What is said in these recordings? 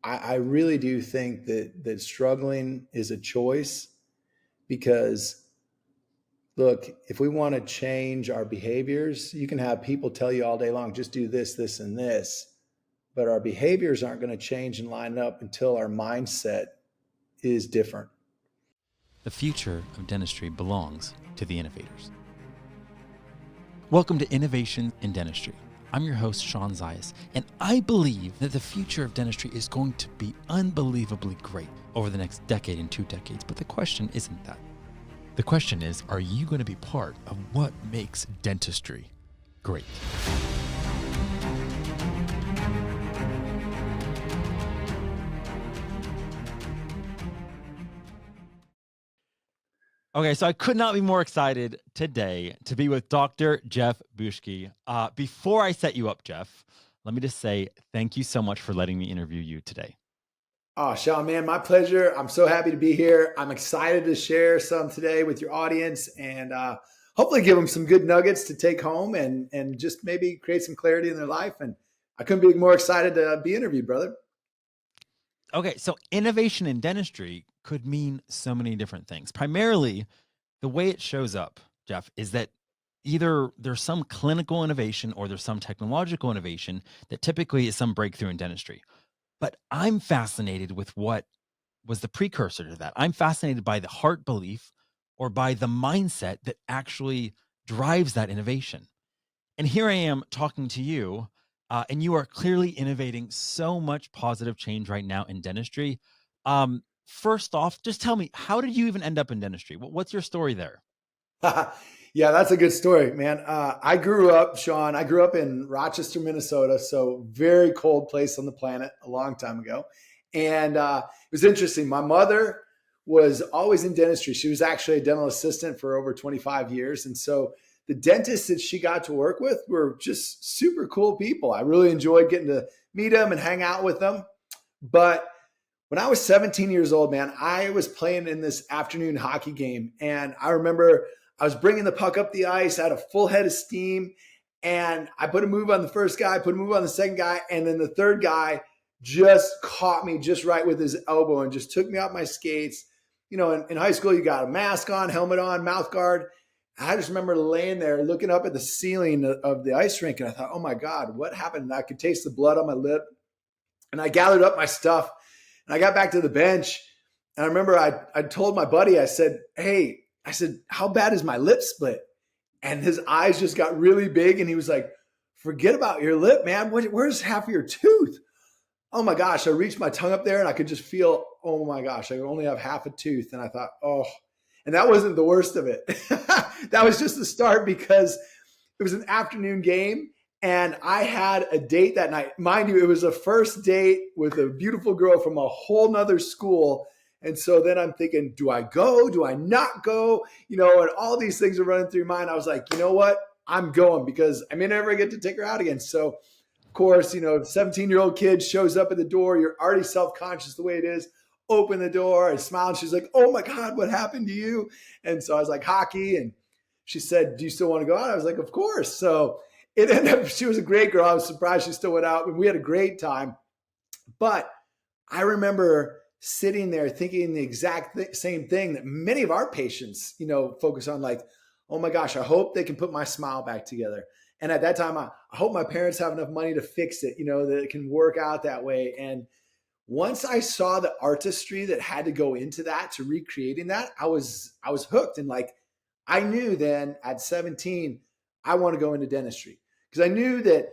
I really do think that struggling is a choice because look, if we want to change our behaviors, you can have people tell you all day long, just do this, this, and this. But our behaviors aren't going to change and line up until our mindset is different. The future of dentistry belongs to the innovators. Welcome to Innovation in Dentistry. I'm your host, Sean Zayas, and I believe that the future of dentistry is going to be unbelievably great over the next decade and 2 decades. But the question isn't that. The question is, are you going to be part of what makes dentistry great? Okay, so I could not be more excited today to be with Dr. Jeff Buske. Before I set you up, Jeff, let me just say thank you so much for letting me interview you today. Oh, Sean, man, my pleasure. I'm so happy to be here. I'm excited to share some today with your audience and hopefully give them some good nuggets to take home and just maybe create some clarity in their life. And I couldn't be more excited to be interviewed, brother. Okay, so innovation in dentistry could mean so many different things. Primarily, the way it shows up, Jeff, is that either there's some clinical innovation or there's some technological innovation that typically is some breakthrough in dentistry. But I'm fascinated with what was the precursor to that. I'm fascinated by the heart belief or by the mindset that actually drives that innovation. And here I am talking to you, and you are clearly innovating so much positive change right now in dentistry. First off, just tell me, how did you even end up in dentistry? What's your story there? Yeah, that's a good story, man. I grew up, Sean, I grew up in Rochester, Minnesota, so very cold place on the planet a long time ago. And it was interesting. My mother was always in dentistry. She was actually a dental assistant for over 25 years. And so the dentists that she got to work with were just super cool people. I really enjoyed getting to meet them and hang out with them. But when I was 17 years old, man, I was playing in this afternoon hockey game. And I remember I was bringing the puck up the ice, I had a full head of steam, and I put a move on the first guy, put a move on the second guy, and then the third guy just caught me just right with his elbow and just took me off my skates. You know, in high school, you got a mask on, helmet on, mouth guard. I just remember laying there looking up at the ceiling of the ice rink, and I thought, oh my God, what happened? And I could taste the blood on my lip. And I gathered up my stuff, and I got back to the bench. And I remember I told my buddy, I said, hey, how bad is my lip split? And his eyes just got really big. And he was like, forget about your lip, man. Where's half of your tooth? Oh my gosh. I reached my tongue up there and I could just feel, oh my gosh, I only have half a tooth. And I thought, oh, and that wasn't the worst of it. That was just the start because it was an afternoon game. And I had a date that night. Mind you, it was a first date with a beautiful girl from a whole nother school. And so then I'm thinking, do I go? Do I not go? You know, and all these things are running through your mind. I was like, you know what? I'm going because I may never get to take her out again. So, of course, you know, 17-year-old kid shows up at the door. You're already self-conscious the way it is. Open the door. I smile. And she's like, oh, my God, what happened to you? And so I was like, hockey. And she said, do you still want to go out? I was like, of course. So it ended up, she was a great girl. I was surprised she still went out. And we had a great time. But I remember sitting there thinking the exact same thing that many of our patients, you know, focus on, like, oh my gosh, I hope they can put my smile back together. And at that time, I hope my parents have enough money to fix it, you know, that it can work out that way. And once I saw the artistry that had to go into that, to recreating that, I was hooked. And like, I knew then at 17, I want to go into dentistry because I knew that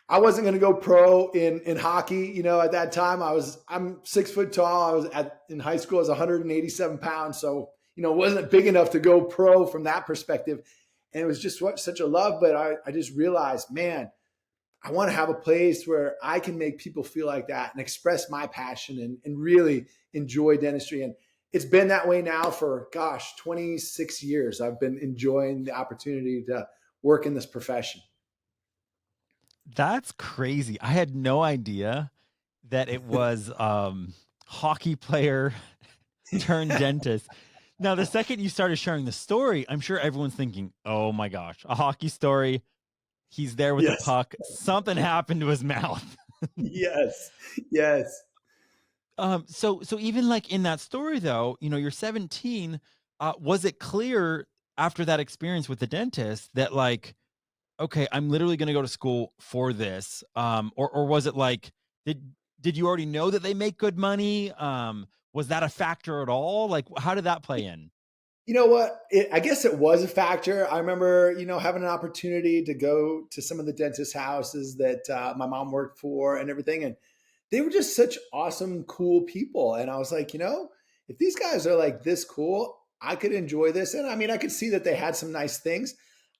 I wasn't going to go pro in hockey. You know, at that time I'm 6 foot tall. I was in high school, I was 187 pounds. So, you know, wasn't big enough to go pro from that perspective. And it was just such a love. But I just realized, man, I want to have a place where I can make people feel like that and express my passion and really enjoy dentistry. And it's been that way now for, 26 years. I've been enjoying the opportunity to work in this profession. That's crazy. I had no idea that it was hockey player turned dentist. Now, the second you started sharing the story, I'm sure everyone's thinking, oh my gosh, a hockey story. He's there with the puck. Something happened to his mouth. Yes. So even like in that story though, you're 17. Was it clear after that experience with the dentist that like, okay, I'm literally going to go to school for this? Or was it like, did you already know that they make good money? Was that a factor at all? Like, how did that play in? You know what? I guess it was a factor. I remember, having an opportunity to go to some of the dentist houses that my mom worked for and everything. And they were just such awesome, cool people. And I was like, if these guys are like this cool, I could enjoy this. And I mean, I could see that they had some nice things.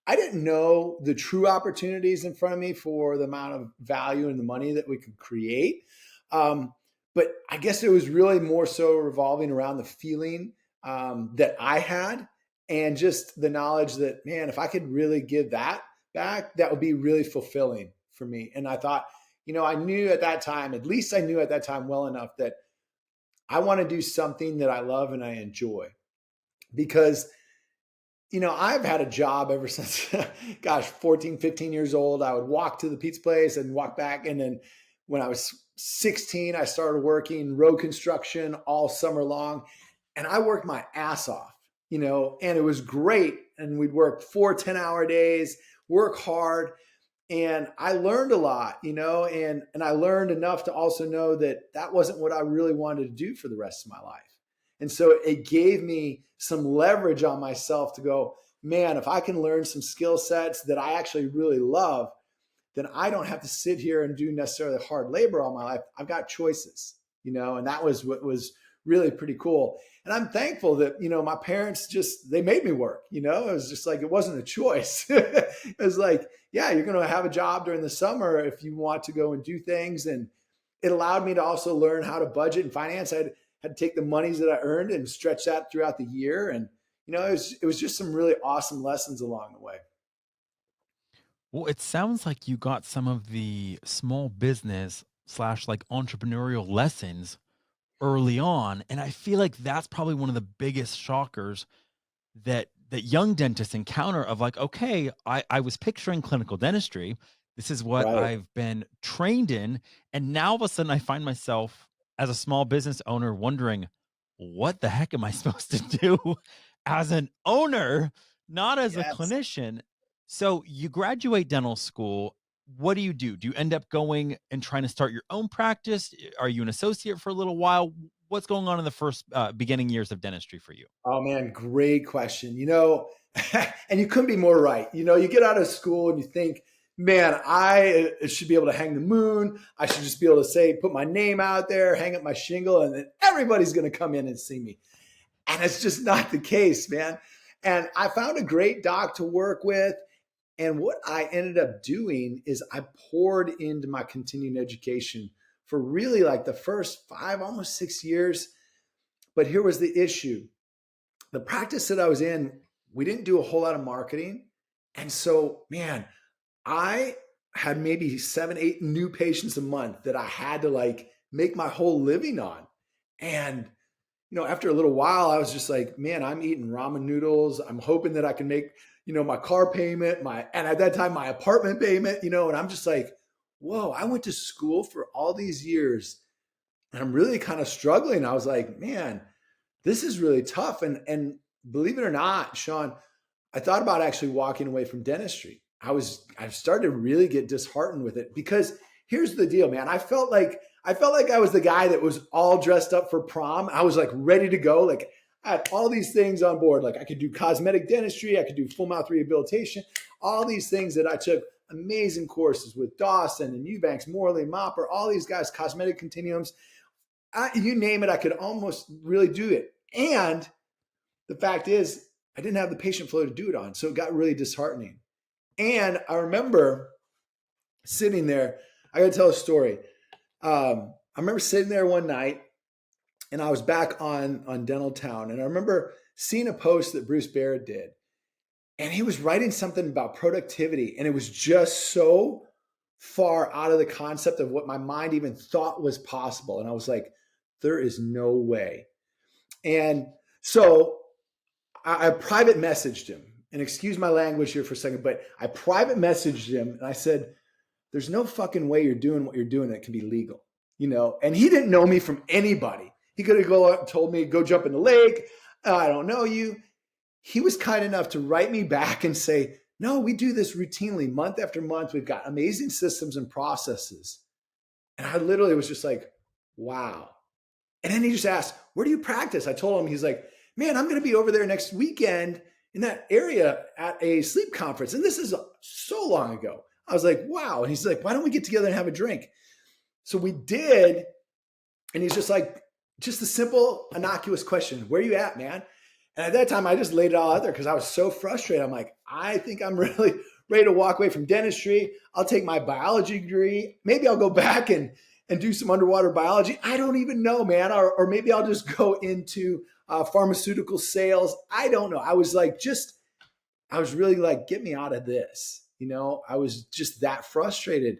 I didn't know the true opportunities in front of me for the amount of value and the money that we could create. Um, but I guess it was really more so revolving around the feeling that I had and just the knowledge that, man, if I could really give that back, that would be really fulfilling for me. And I thought, I knew at that time, at least I knew at that time well enough that I want to do something that I love and I enjoy because I've had a job ever since, gosh, 14, 15 years old. I would walk to the pizza place and walk back. And then when I was 16, I started working road construction all summer long. And I worked my ass off, and it was great. And we'd work 4 10-hour days, work hard. And I learned a lot, and I learned enough to also know that that wasn't what I really wanted to do for the rest of my life. And so it gave me some leverage on myself to go, man, if I can learn some skill sets that I actually really love, then I don't have to sit here and do necessarily hard labor all my life. I've got choices, and that was what was really pretty cool. And I'm thankful that, my parents they made me work, it was just like, it wasn't a choice. It was like, yeah, you're going to have a job during the summer if you want to go and do things. And it allowed me to also learn how to budget and finance. I had to take the monies that I earned and stretch that throughout the year. And, it was just some really awesome lessons along the way. Well, it sounds like you got some of the small business slash like entrepreneurial lessons early on. And I feel like that's probably one of the biggest shockers that young dentists encounter of like, okay, I was picturing clinical dentistry. This is what Right. I've been trained in. And now all of a sudden I find myself as a small business owner wondering, what the heck am I supposed to do as an owner, not as a Yes. clinician? So you graduate dental school. What do? Do you end up going and trying to start your own practice? Are you an associate for a little while? What's going on in the first beginning years of dentistry for you? Oh man, great question. And you couldn't be more right. You get out of school and you think, man, I should be able to hang the moon. I should just be able to say, put my name out there, hang up my shingle, and then everybody's going to come in and see me. And it's just not the case, man. And I found a great doc to work with. And what I ended up doing is I poured into my continuing education for really like the first 5, almost 6 years. But here was the issue: the practice that I was in, we didn't do a whole lot of marketing. And so, man, I had maybe 7, 8 new patients a month that I had to like make my whole living on. And, after a little while, I was just like, man, I'm eating ramen noodles. I'm hoping that I can make, my car payment, and at that time, my apartment payment, and I'm just like, whoa, I went to school for all these years and I'm really kind of struggling. I was like, man, this is really tough. And believe it or not, Sean, I thought about actually walking away from dentistry. I started to really get disheartened with it because here's the deal, man. I felt like I was the guy that was all dressed up for prom. I was like ready to go. Like I had all these things on board. Like I could do cosmetic dentistry, I could do full mouth rehabilitation, all these things that I took amazing courses with Dawson and Eubanks, Morley, Mopper, all these guys, cosmetic continuums. You name it, I could almost really do it. And the fact is, I didn't have the patient flow to do it on. So it got really disheartening. And I remember sitting there, I got to tell a story. I remember sitting there one night and I was back on Dental Town. And I remember seeing a post that Bruce Barrett did. And he was writing something about productivity. And it was just so far out of the concept of what my mind even thought was possible. And I was like, there is no way. And so I private messaged him, and excuse my language here for a second, but I private messaged him and I said, there's no fucking way you're doing what you're doing that can be legal. and he didn't know me from anybody. He could have told me, go jump in the lake. I don't know you. He was kind enough to write me back and say, no, we do this routinely month after month. We've got amazing systems and processes. And I literally was just like, wow. And then he just asked, where do you practice? I told him, he's like, man, I'm going to be over there next weekend in that area at a sleep conference. And this is so long ago. I was like, wow. And he's like, why don't we get together and have a drink? So we did. And he's just like, just a simple, innocuous question. Where are you at, man? And at that time, I just laid it all out there because I was so frustrated. I'm like, I think I'm really ready to walk away from dentistry. I'll take my biology degree. Maybe I'll go back and do some underwater biology. I don't even know, man. Or maybe I'll just go into pharmaceutical sales. I don't know. I was really like, get me out of this. I was just that frustrated.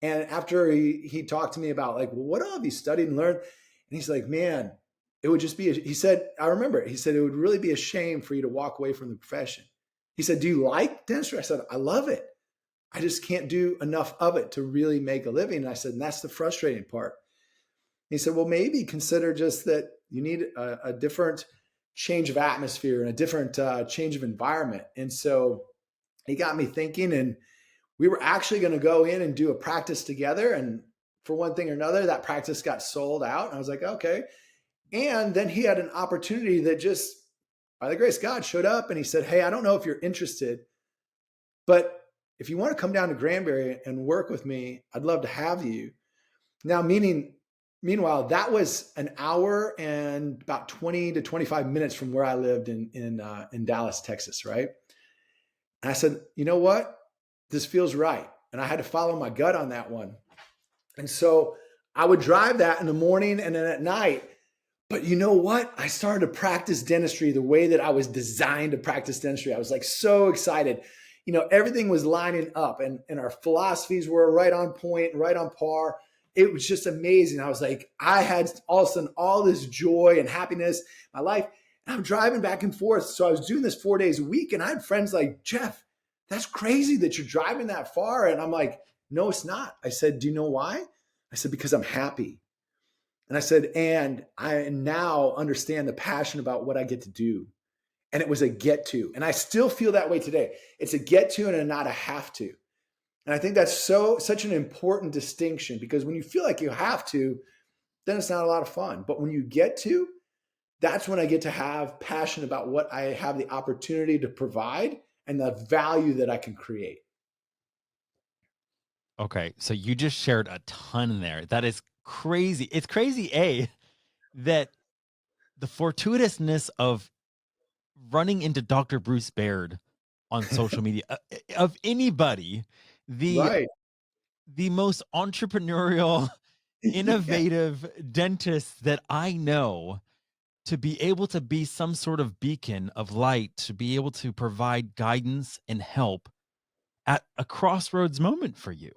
And after he talked to me about like, well, what all have you studied and learned? And he's like, man, it would just be, he said, I remember it. He said, it would really be a shame for you to walk away from the profession. He said, do you like dentistry? I said, I love it. I just can't do enough of it to really make a living. And I said, and that's the frustrating part. He said, well, maybe consider just that you need a different change of atmosphere and a different change of environment. And so he got me thinking, and we were actually going to go in and do a practice together. And for one thing or another, that practice got sold out. And I was like, okay. And then he had an opportunity that just, by the grace of God, showed up. And he said, hey, I don't know if you're interested, but if you want to come down to Granbury and work with me, I'd love to have you. Now, meanwhile, that was an hour and about 20 to 25 minutes from where I lived in Dallas, Texas, right? And I said, you know what? This feels right. And I had to follow my gut on that one. And so I would drive that in the morning and then at night. But you know what? I started to practice dentistry the way that I was designed to practice dentistry. I was like so excited. Everything was lining up and our philosophies were right on point, right on par. It was just amazing. I was like, I had all of a sudden all this joy and happiness in my life. And I'm driving back and forth. So I was doing this 4 days a week. And I had friends like, Jeff, that's crazy that you're driving that far. And I'm like, no, it's not. I said, do you know why? I said, because I'm happy. And I said, and I now understand the passion about what I get to do. And it was a get to. And I still feel that way today. It's a get to and a not a have to. And I think that's such an important distinction, because when you feel like you have to, then it's not a lot of fun. But when you get to, that's when I get to have passion about what I have the opportunity to provide and the value that I can create. Okay, so you just shared a ton there. That is crazy. It's crazy, that the fortuitousness of running into Dr. Bruce Baird on social media, of anybody, the Right. the most entrepreneurial, Yeah. innovative dentist that I know, to be able to be some sort of beacon of light, to be able to provide guidance and help at a crossroads moment for you.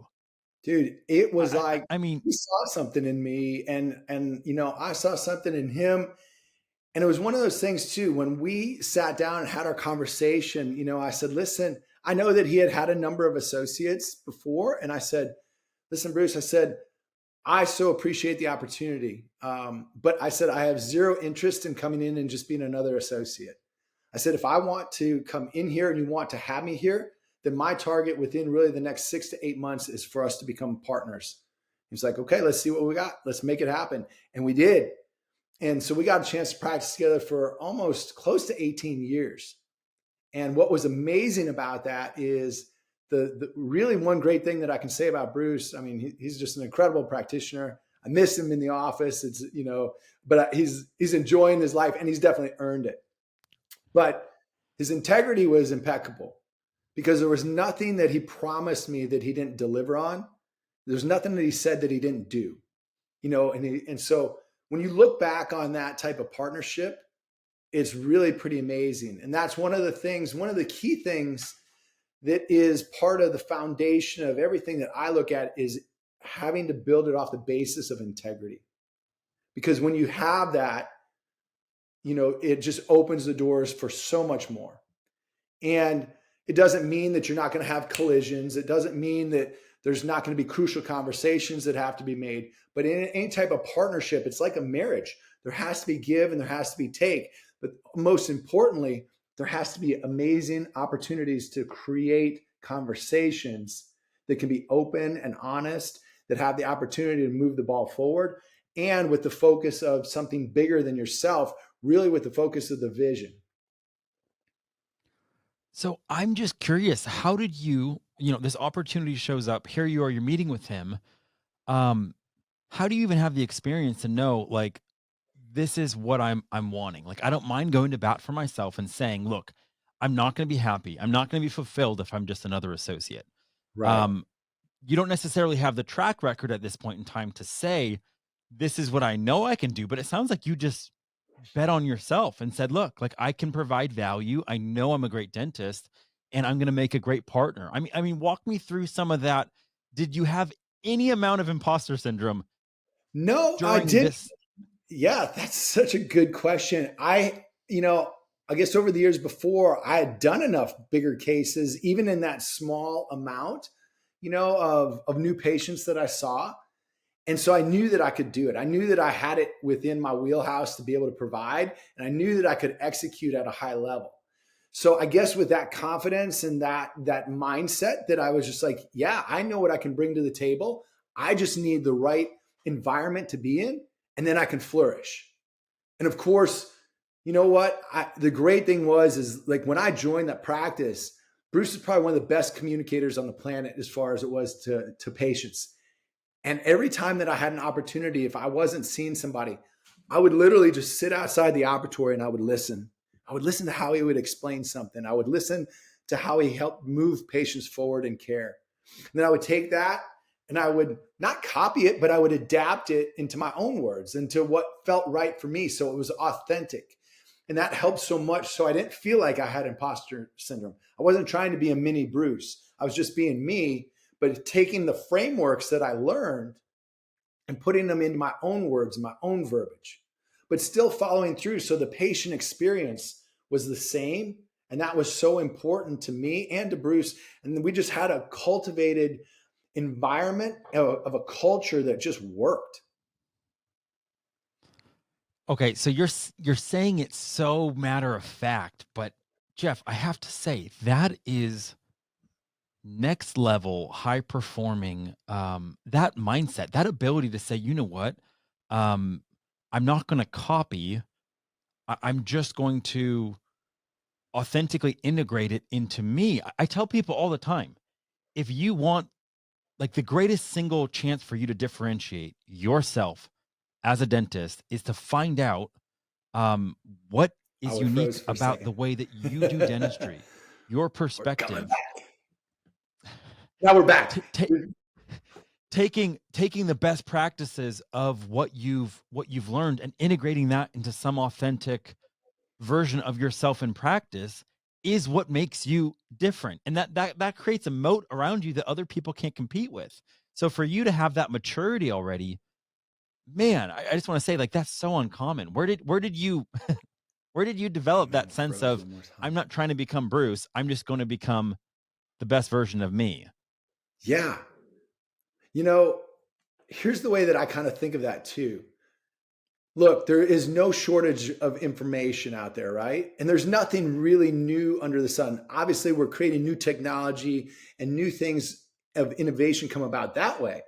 Dude, it was I I like I mean, he saw something in me and I saw something in him. And it was one of those things too, when we sat down and had our conversation, I said, listen, I know that he had a number of associates before. And I said, listen, Bruce, I said, I so appreciate the opportunity. But I said, I have zero interest in coming in and just being another associate. I said, if I want to come in here and you want to have me here, then my target within really the next 6 to 8 months is for us to become partners. He's like, okay, let's see what we got. Let's make it happen. And we did. And so we got a chance to practice together for almost close to 18 years. And what was amazing about that is the really one great thing that I can say about Bruce. I mean, he's just an incredible practitioner. I miss him in the office. But he's enjoying his life and he's definitely earned it. But his integrity was impeccable, because there was nothing that he promised me that he didn't deliver on. There's nothing that he said that he didn't do, and so when you look back on that type of partnership, it's really pretty amazing. And that's one of the key things that is part of the foundation of everything that I look at, is having to build it off the basis of integrity. Because when you have that, it just opens the doors for so much more. And it doesn't mean that you're not going to have collisions. It doesn't mean that There's not going to be crucial conversations that have to be made. But in any type of partnership, it's like a marriage. There has to be give and there has to be take. But most importantly, there has to be amazing opportunities to create conversations that can be open and honest, that have the opportunity to move the ball forward, and with the focus of something bigger than yourself, really with the focus of the vision. So I'm just curious, how did this opportunity shows up, here you are, you're meeting with him. Um, how do you even have the experience to know, like, this is what I'm wanting? Like, I don't mind going to bat for myself and saying, look, I'm not going to be happy. I'm not going to be fulfilled if I'm just another associate. Right. Um, you don't necessarily have the track record at this point in time to say, this is what I know I can do, but it sounds like you just bet on yourself and said, look, like, I can provide value. I know I'm a great dentist and I'm going to make a great partner. I mean, walk me through some of that. Did you have any amount of imposter syndrome No, I during did. this? Yeah, that's such a good question. I guess over the years before, I had done enough bigger cases, even in that small amount, of new patients that I saw. And so I knew that I could do it. I knew that I had it within my wheelhouse to be able to provide, and I knew that I could execute at a high level. So I guess with that confidence and that mindset, that I was just like, yeah, I know what I can bring to the table. I just need the right environment to be in, and then I can flourish. And of course, you know what? The great thing is like when I joined that practice, Bruce is probably one of the best communicators on the planet as far as it was to patients. And every time that I had an opportunity, if I wasn't seeing somebody, I would literally just sit outside the operatory and I would listen. I would listen to how he would explain something. I would listen to how he helped move patients forward in care. And then I would take that and I would not copy it, but I would adapt it into my own words, into what felt right for me. So it was authentic. And that helped so much. So I didn't feel like I had imposter syndrome. I wasn't trying to be a mini Bruce. I was just being me, but taking the frameworks that I learned and putting them into my own words, my own verbiage, but still following through. So the patient experience was the same. And that was so important to me and to Bruce. And we just had a cultivated environment of a culture that just worked. Okay, so you're saying it's so matter of fact, but Jeff, I have to say that is next level high performing. That mindset, that ability to say, you know what, um, I'm not going to copy. I'm just going to authentically integrate it into me. I tell people all the time, if you want, like, the greatest single chance for you to differentiate yourself as a dentist is to find out what is We unique froze for a about the second. way that you do dentistry, your We're coming perspective. back. Now we're back. T- ta- taking the best practices of what you've learned and integrating that into some authentic version of yourself in practice is what makes you different, and that creates a moat around you that other people can't compete with. So for you to have that maturity already, man, I just want to say, like, that's so uncommon. Where did you Oh develop man, that we sense froze of, one more time. I'm not trying to become Bruce, I'm just going to become the best version of me? Yeah. You know, here's the way that I kind of think of that too. Look, there is no shortage of information out there, right? And there's nothing really new under the sun. Obviously, we're creating new technology and new things of innovation come about that way.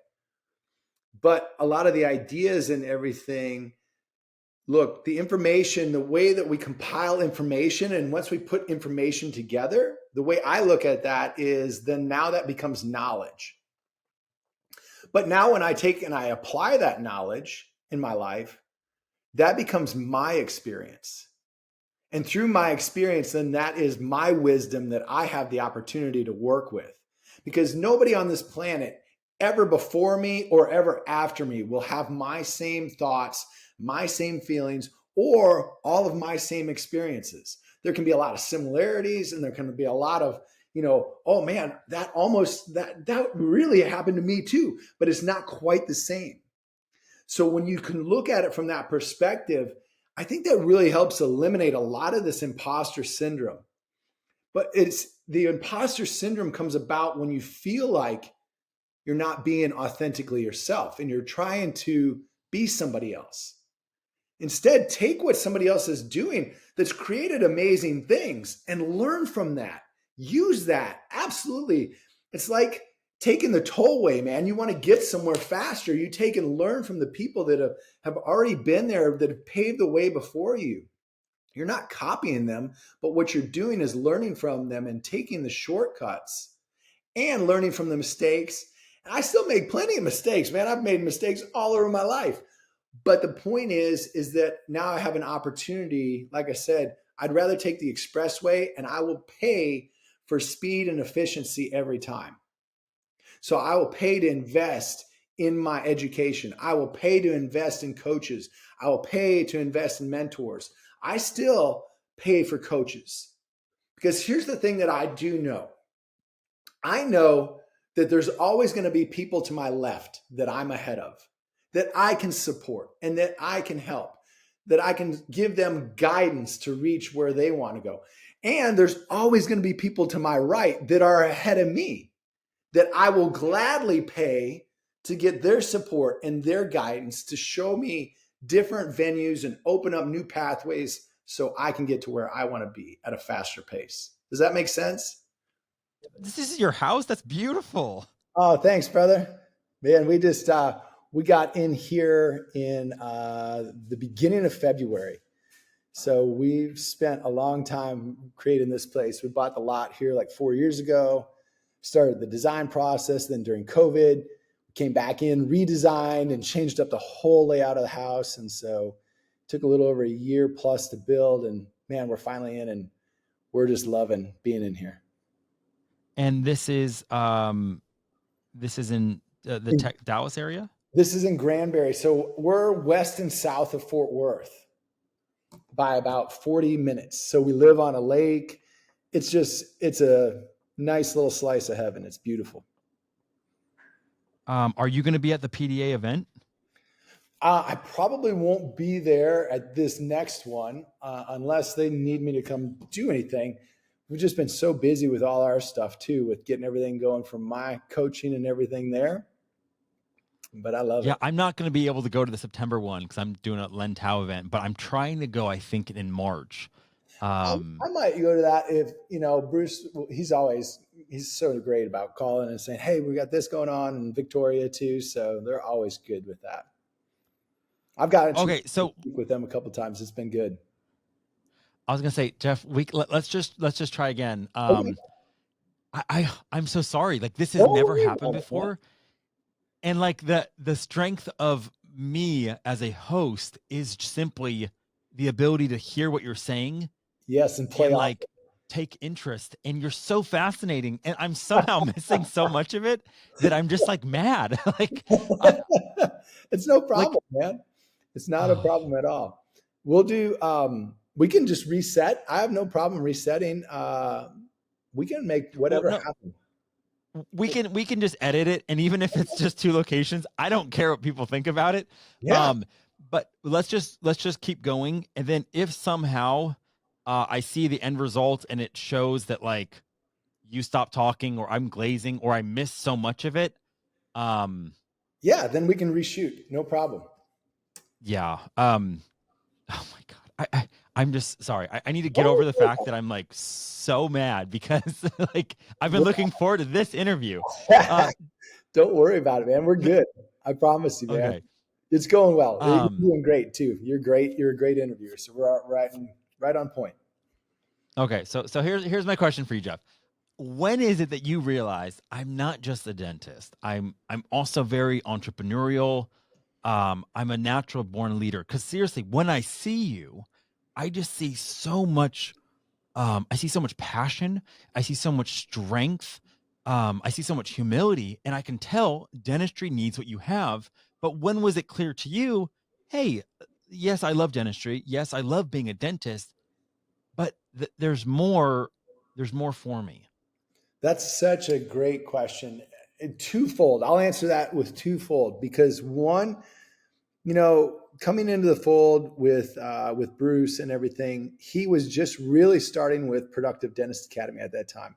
But a lot of the ideas and everything, look, the information, the way that we compile information, and once we put information together, the way I look at that is then now that becomes knowledge. But now when I take and I apply that knowledge in my life, that becomes my experience. And through my experience, then that is my wisdom that I have the opportunity to work with. Because nobody on this planet ever before me or ever after me will have my same thoughts, my same feelings, or all of my same experiences. There can be a lot of similarities and there can be a lot of, oh man, that really happened to me too, but it's not quite the same. So when you can look at it from that perspective, I think that really helps eliminate a lot of this imposter syndrome. But it's the imposter syndrome comes about when you feel like you're not being authentically yourself and you're trying to be somebody else. Instead, take what somebody else is doing that's created amazing things and learn from that. Use that. Absolutely. It's like taking the tollway, man. You want to get somewhere faster. You take and learn from the people that have already been there, that have paved the way before you. You're not copying them, but what you're doing is learning from them and taking the shortcuts and learning from the mistakes. And I still make plenty of mistakes, man. I've made mistakes all over my life. But the point is that now I have an opportunity. Like I said, I'd rather take the expressway and I will pay for speed and efficiency every time. So I will pay to invest in my education. I will pay to invest in coaches. I will pay to invest in mentors. I still pay for coaches because here's the thing that I do know. I know that there's always going to be people to my left that I'm ahead of, that I can support and that I can help, that I can give them guidance to reach where they want to go. And there's always going to be people to my right that are ahead of me that I will gladly pay to get their support and their guidance to show me different venues and open up new pathways so I can get to where I want to be at a faster pace. Does that make sense? This is your house? That's beautiful. Oh, thanks, brother. Man, we got in here in the beginning of February. So we've spent a long time creating this place. We bought the lot here like 4 years ago, started the design process. Then during COVID, came back in, redesigned, and changed up the whole layout of the house. And so it took a little over a year plus to build. And man, we're finally in, and we're just loving being in here. And this is in the Dallas area? This is in Granbury. So we're west and south of Fort Worth by about 40 minutes. So we live on a lake. It's a nice little slice of heaven. It's beautiful. Are you going to be at the PDA event? I probably won't be there at this next one unless they need me to come do anything. We've just been so busy with all our stuff too, with getting everything going from my coaching and everything there. But I love Yeah, it. I'm not going to be able to go to the September one because I'm doing a Len Tao event, but I'm trying to go, I think, in March. I might go to that if, Bruce, he's so great about calling and saying, hey, we got this going on in Victoria too. So they're always good with that. I've gotten to so speak with them a couple of times. It's been good. I was going to say, Jeff, let's just try again. Okay. I'm so sorry. Like this has Don't never worry happened about it, man. before. And like the strength of me as a host is simply the ability to hear what you're saying Yes, and play and off. like take interest. And you're so fascinating. And I'm somehow missing so much of it that I'm just like mad. like I It's no like problem, man. It's not a oh problem at all. We'll do we can just reset. I have no problem resetting. We can make well whatever no happen. we can just edit it, and even if it's just two locations, I don't care what people think about it. Yeah. um but let's just keep going, and then if somehow I see the end result and it shows that like you stop talking or I'm glazing or I miss so much of it, um Yeah, then we can reshoot. No problem. yeah. Oh my god, I'm just sorry. I need to get over Oh, the fact that I'm like so mad because like I've been looking forward to this interview. uh don't worry about it, man. We're good. I promise you, man. okay. It's going well. You're um doing great too. You're great. You're a great interviewer. So we're right on point. Okay, so here's my question for you, Jeff. When is it that you realize I'm not just a dentist? I'm also very entrepreneurial. I'm a natural born leader. Because seriously, when I see you, I just see so much. I see so much passion. I see so much strength. I see so much humility, and I can tell dentistry needs what you have. But when was it clear to you? Hey, yes, I love dentistry. Yes, I love being a dentist, but there's more. There's more for me. That's such a great question. Twofold. I'll answer that with twofold because one, coming into the fold with Bruce and everything, he was just really starting with Productive Dentist Academy at that time,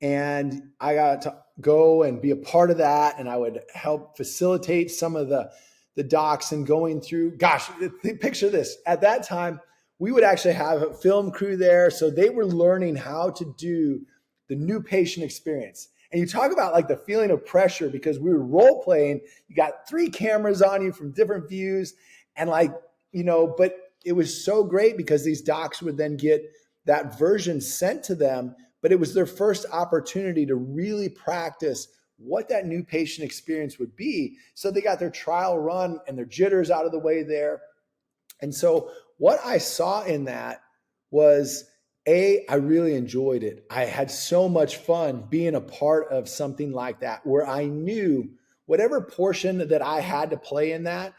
And I got to go and be a part of that. And I would help facilitate some of the docs and going through, gosh, picture this. At that time, we would actually have a film crew there. So they were learning how to do the new patient experience. And you talk about like the feeling of pressure because we were role playing. You got 3 cameras on you from different views. And like, but it was so great because these docs would then get that version sent to them, but it was their first opportunity to really practice what that new patient experience would be. So they got their trial run and their jitters out of the way there. And so what I saw in that was I really enjoyed it. I had so much fun being a part of something like that where I knew whatever portion that I had to play in that,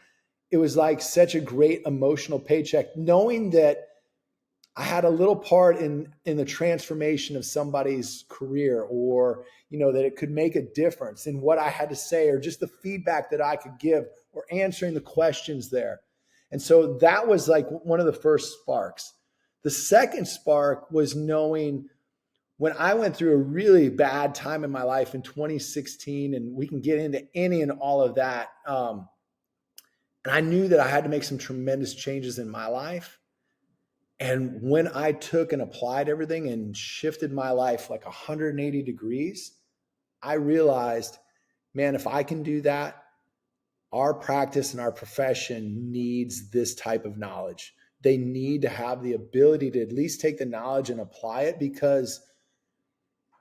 it was like such a great emotional paycheck, knowing that I had a little part in the transformation of somebody's career, or that it could make a difference in what I had to say, or just the feedback that I could give, or answering the questions there. And so that was like one of the first sparks. The second spark was knowing when I went through a really bad time in my life in 2016, and we can get into any and all of that. And I knew that I had to make some tremendous changes in my life. And when I took and applied everything and shifted my life like 180 degrees, I realized, man, if I can do that, our practice and our profession needs this type of knowledge. They need to have the ability to at least take the knowledge and apply it, because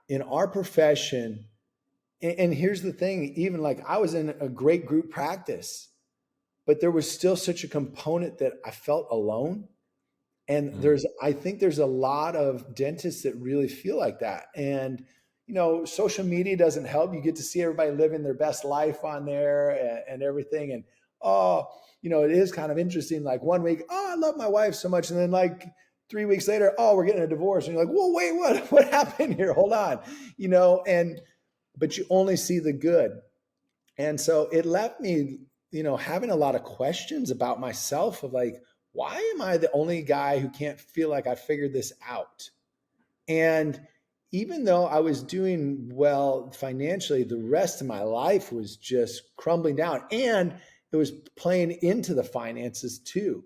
in our profession, and here's the thing, even like I was in a great group practice, but there was still such a component that I felt alone. And I think there's a lot of dentists that really feel like that. And, social media doesn't help. You get to see everybody living their best life on there and everything. And, it is kind of interesting. Like one week, I love my wife so much. And then like 3 weeks later, we're getting a divorce. And you're like, well, wait, what happened here? Hold on, but you only see the good. And so it left me, having a lot of questions about myself of like, why am I the only guy who can't feel like I figured this out? And even though I was doing well financially, the rest of my life was just crumbling down, and it was playing into the finances too.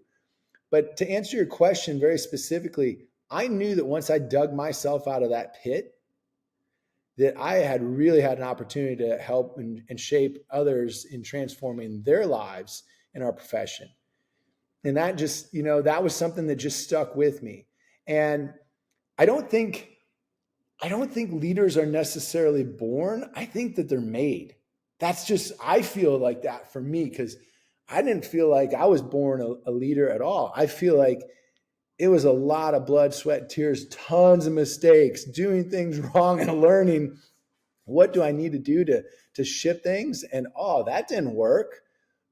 But to answer your question very specifically, I knew that once I dug myself out of that pit, that I had really had an opportunity to help and shape others in transforming their lives in our profession. And that just, that was something that just stuck with me. And I don't think leaders are necessarily born. I think that they're made. That's just, I feel like that for me, because I didn't feel like I was born a leader at all. I feel like it was a lot of blood, sweat, tears, tons of mistakes, doing things wrong and learning what do I need to do to shift things. And that didn't work,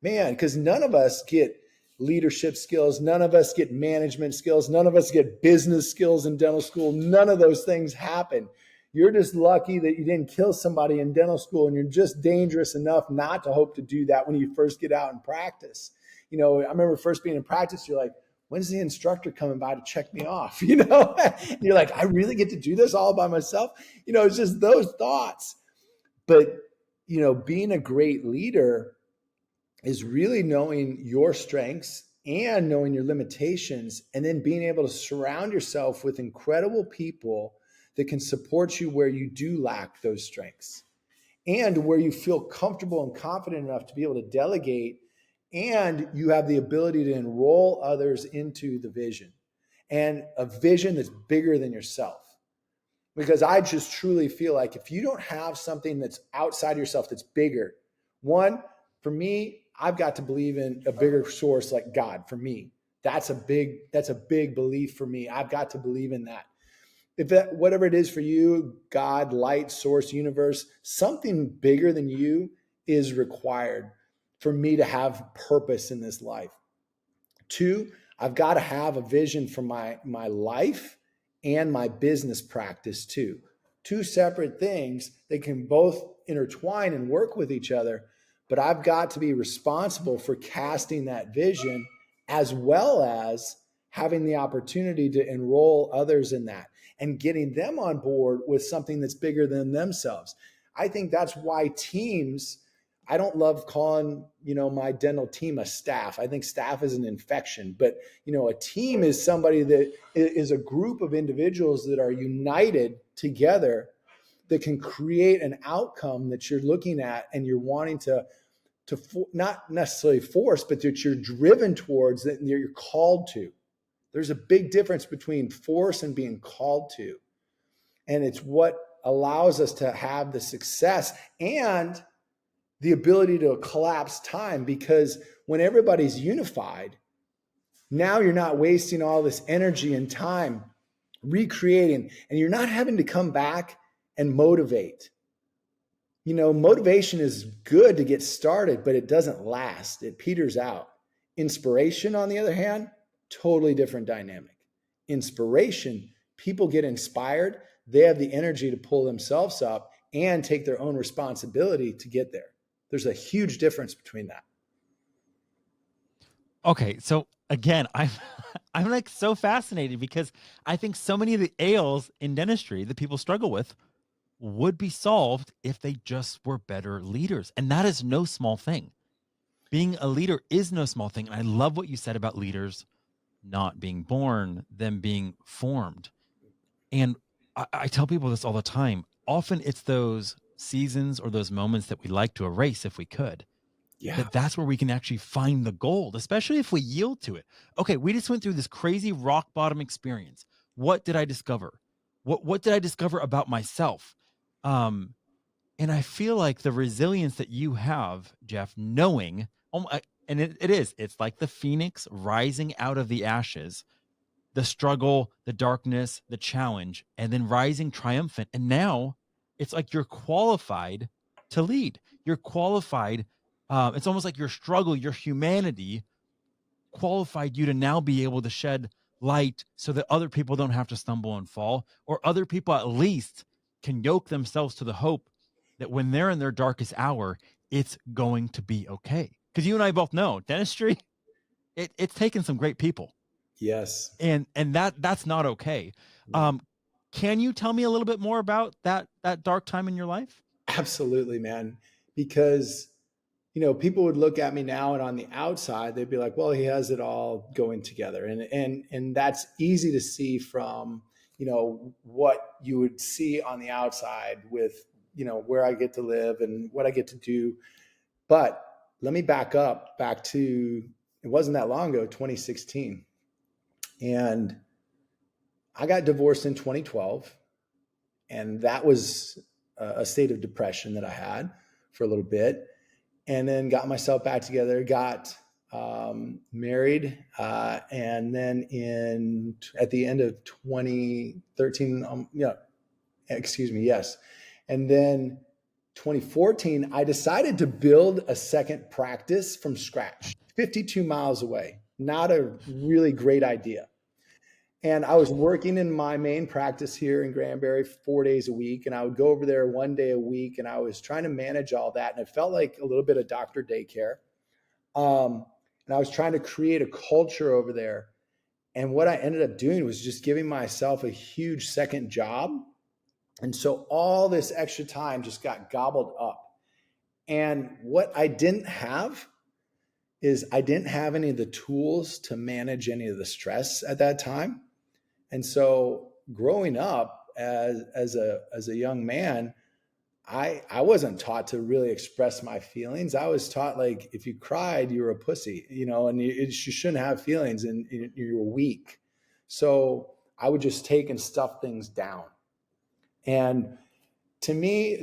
man, because none of us get leadership skills. None of us get management skills. None of us get business skills in dental school. None of those things happen. You're just lucky that you didn't kill somebody in dental school, and you're just dangerous enough not to hope to do that when you first get out and practice. I remember first being in practice, you're like, when's the instructor coming by to check me off? And you're like, I really get to do this all by myself? It's just those thoughts. But, being a great leader is really knowing your strengths and knowing your limitations, and then being able to surround yourself with incredible people that can support you where you do lack those strengths, and where you feel comfortable and confident enough to be able to delegate, and you have the ability to enroll others into the vision, and a vision that's bigger than yourself. Because I just truly feel like if you don't have something that's outside yourself that's bigger, one, for me, I've got to believe in a bigger source like God. For me, that's a big belief for me. I've got to believe in that. If that, whatever it is for you, God, light, source, universe, something bigger than you is required for me to have purpose in this life. Two, I've got to have a vision for my life and my business practice too. Two separate things. They can both intertwine and work with each other, but I've got to be responsible for casting that vision, as well as having the opportunity to enroll others in that. and getting them on board with something that's bigger than themselves. I think that's why teams, I don't love calling, my dental team a staff. I think staff is an infection, but a team is somebody that is a group of individuals that are united together that can create an outcome that you're looking at and you're wanting to not necessarily force, but that you're driven towards, that you're called to. There's a big difference between force and being called to. And it's what allows us to have the success and the ability to collapse time, because when everybody's unified, now you're not wasting all this energy and time recreating, and you're not having to come back and motivate. Motivation is good to get started, but it doesn't last. It peters out. Inspiration, on the other hand, totally different dynamic. Inspiration, people get inspired. They have the energy to pull themselves up and take their own responsibility to get there. There's a huge difference between that. Okay, so again, I'm I'm like so fascinated because I think so many of the ails in dentistry that people struggle with would be solved if they just were better leaders. And that is no small thing. Being a leader is no small thing. And I love what you said about leaders not being born, them being formed. And I tell people this all the time. Often it's those seasons or those moments that we like to erase if we could. Yeah. That's where we can actually find the gold, especially if we yield to it. Okay, we just went through this crazy rock bottom experience. What did I discover? What did I discover about myself? Um, and I feel like the resilience that you have, Jeff, knowing, and it's like the phoenix rising out of the ashes, the struggle, the darkness, the challenge, and then rising triumphant. And now it's like you're qualified to lead. You're qualified. It's almost like your struggle, your humanity qualified you to now be able to shed light so that other people don't have to stumble and fall, or other people at least can yoke themselves to the hope that when they're in their darkest hour, it's going to be okay. Because you and I both know dentistry, it's taken some great people, Yes. and that's not okay. No. Um, can you tell me a little bit more about that dark time in your life? Absolutely, man. Because people would look at me now, and on the outside, they'd be like, "Well, he has it all going together," and that's easy to see from what you would see on the outside with where I get to live and what I get to do. But let me back to, it wasn't that long ago, 2016, and I got divorced in 2012, and that was a state of depression that I had for a little bit, and then got myself back together, got married, and then at the end of 2013, yes, and then 2014, I decided to build a second practice from scratch, 52 miles away. Not a really great idea. And I was working in my main practice here in Granbury 4 days a week. And I would go over there 1 day a week. And I was trying to manage all that. And it felt like a little bit of doctor daycare. And I was trying to create a culture over there. And what I ended up doing was just giving myself a huge second job. And so all this extra time just got gobbled up. And what I didn't have is I didn't have any of the tools to manage any of the stress at that time. And so growing up as a young man, I wasn't taught to really express my feelings. I was taught, like, if you cried, you were a pussy, and you shouldn't have feelings, and you're weak. So I would just take and stuff things down. And to me,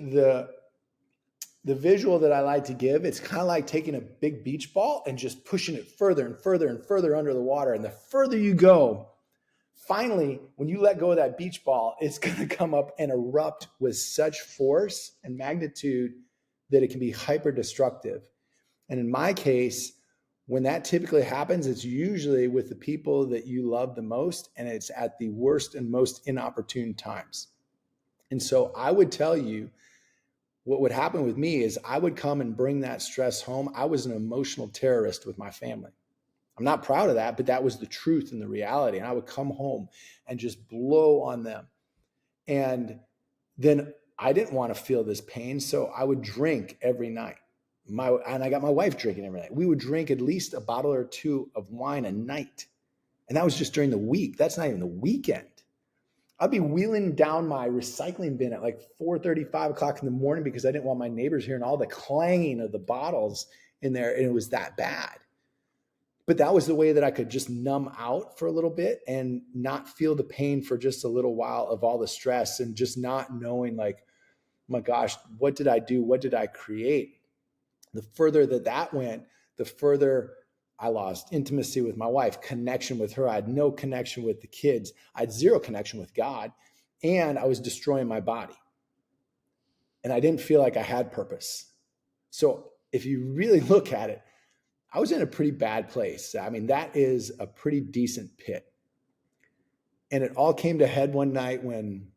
the visual that I like to give, it's kind of like taking a big beach ball and just pushing it further and further and further under the water. And the further you go, finally, when you let go of that beach ball, it's going to come up and erupt with such force and magnitude that it can be hyper destructive. And in my case, when that typically happens, it's usually with the people that you love the most, and it's at the worst and most inopportune times. And so I would tell you, what would happen with me is I would come and bring that stress home. I was an emotional terrorist with my family. I'm not proud of that, but that was the truth and the reality. And I would come home and just blow on them. And then I didn't want to feel this pain, so I would drink every night. And I got my wife drinking every night. We would drink at least a bottle or two of wine a night. And that was just during the week. That's not even the weekend. I'd be wheeling down my recycling bin at like 4:30, 5 o'clock in the morning because I didn't want my neighbors hearing all the clanging of the bottles in there. And it was that bad. But that was the way that I could just numb out for a little bit and not feel the pain for just a little while of all the stress and just not knowing, like, oh my gosh, what did I do? What did I create? The further that went, the further I lost intimacy with my wife, connection with her. I had no connection with the kids. I had zero connection with God, and I was destroying my body. And I didn't feel like I had purpose. So if you really look at it, I was in a pretty bad place. I mean, that is a pretty decent pit. And it all came to head one night when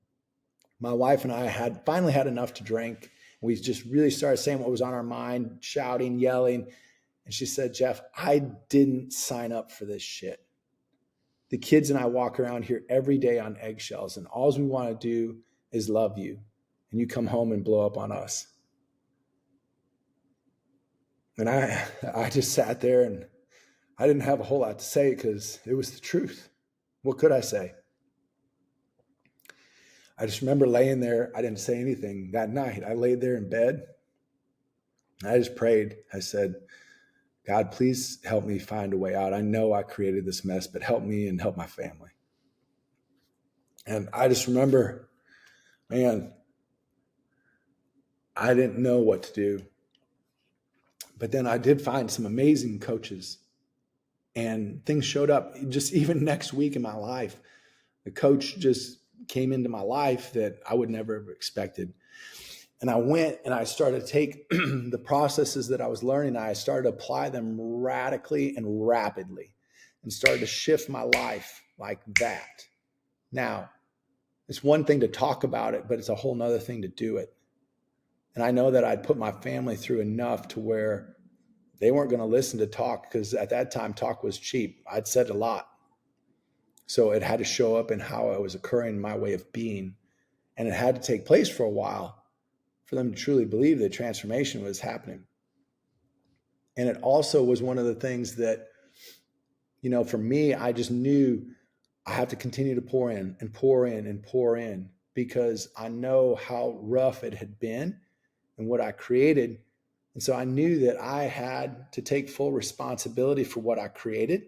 my wife and I had finally had enough to drink. We just really started saying what was on our mind, shouting, yelling. And she said, Jeff, I didn't sign up for this shit. The kids and I walk around here every day on eggshells, and all we want to do is love you. And you come home and blow up on us. And I just sat there and I didn't have a whole lot to say because it was the truth. What could I say? I just remember laying there. I didn't say anything that night. I laid there in bed. I just prayed. I said, God, please help me find a way out. I know I created this mess, but help me and help my family. And I just remember, man, I didn't know what to do. But then I did find some amazing coaches, and things showed up just even next week in my life. The coach just came into my life that I would never have expected. And I went and I started to take the processes that I was learning. I started to apply them radically and rapidly and started to shift my life like that. Now, it's one thing to talk about it, but it's a whole nother thing to do it. And I know that I'd put my family through enough to where they weren't going to listen to talk, because at that time, talk was cheap. I'd said a lot. So it had to show up in how I was occurring, my way of being. And it had to take place for a while for them to truly believe that transformation was happening. And it also was one of the things that, for me, I just knew I have to continue to pour in and pour in and pour in, because I know how rough it had been and what I created. And so I knew that I had to take full responsibility for what I created.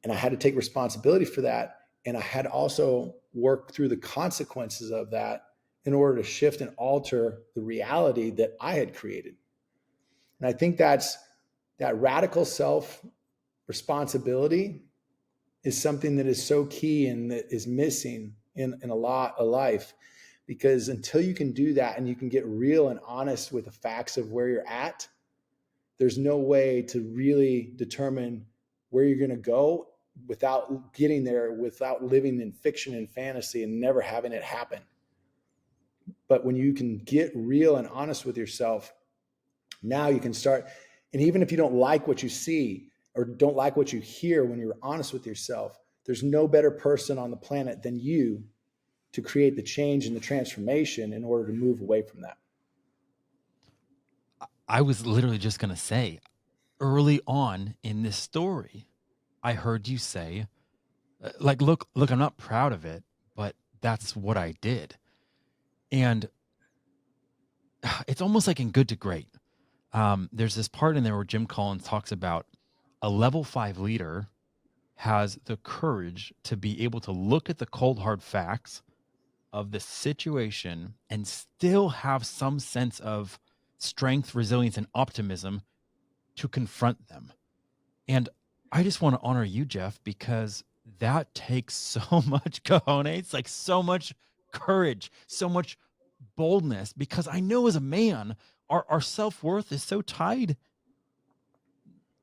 And I had to take responsibility for that. And I had also worked through the consequences of that in order to shift and alter the reality that I had created. And I think that radical self responsibility is something that is so key and that is missing in a lot of life. Because until you can do that and you can get real and honest with the facts of where you're at, there's no way to really determine where you're going to go without getting there, without living in fiction and fantasy and never having it happen. But when you can get real and honest with yourself, now you can start. And even if you don't like what you see or don't like what you hear, when you're honest with yourself, there's no better person on the planet than you to create the change and the transformation in order to move away from that. I was literally just going to say, early on in this story, I heard you say, like, look, I'm not proud of it, but that's what I did. And it's almost like in Good to Great. There's this part in there where Jim Collins talks about a level 5 leader has the courage to be able to look at the cold, hard facts of the situation and still have some sense of strength, resilience, and optimism to confront them. And I just want to honor you, Jeff, because that takes so much cojones, like so much courage, so much boldness, because I know as a man, our self-worth is so tied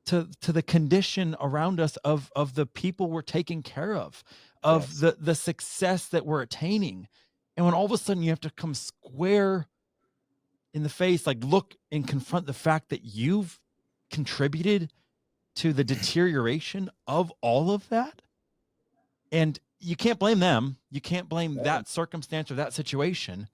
to the condition around us of the people we're taking care of Yes. the success that we're attaining. And when all of a sudden you have to come square in the face, like look and confront the fact that you've contributed to the deterioration of all of that. And you can't blame them. You can't blame No. that circumstance or that situation.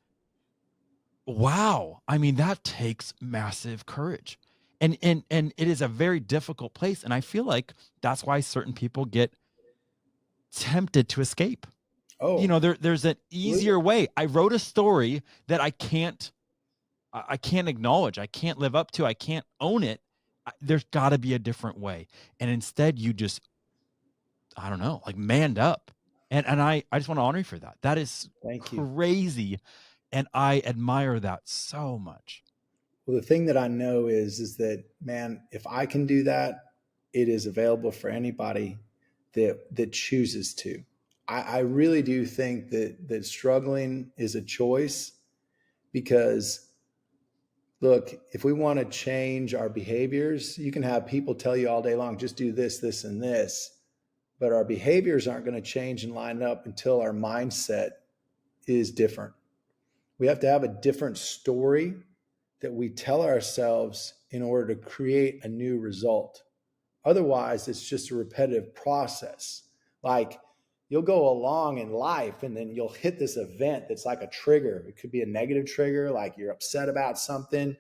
Wow. I mean, that takes massive courage. And it is a very difficult place. And I feel like that's why certain people get tempted to escape. You Oh, know, there's an absolutely. easier way. I wrote a story that I can't acknowledge. I can't live up to. I can't own it. There's got to be a different way. And instead you just, I don't know, like manned up. And I just want to honor you for that. That is Thank you. crazy. And I admire that so much. Well, the thing that I know is that, man, if I can do that, it is available for anybody that chooses to. I really do think that struggling is a choice, because look, if we want to change our behaviors, you can have people tell you all day long, just do this, this, and this. But our behaviors aren't going to change and line up until our mindset is different. We have to have a different story that we tell ourselves in order to create a new result. Otherwise, it's just a repetitive process. Like, you'll go along in life and then you'll hit this event that's like a trigger. It could be a negative trigger, like you're upset about something.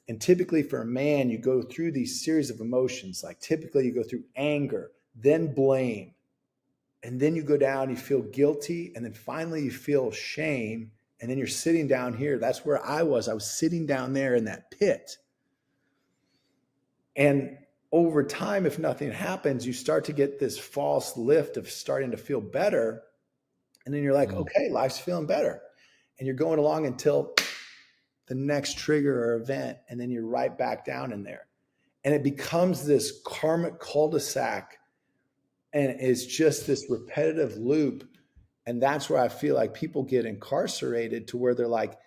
And typically for a man, you go through these series of emotions. Like typically you go through anger, then blame, and then you go down, you feel guilty, and then finally you feel shame. And then you're sitting down here. That's where I was. I was sitting down there in that pit. And over time, if nothing happens, you start to get this false lift of starting to feel better. And then you're like, Mm. okay, life's feeling better. And you're going along until the next trigger or event. And then you're right back down in there. And it becomes this karmic cul-de-sac. And it's just this repetitive loop. And that's where I feel like people get incarcerated, to where they're like,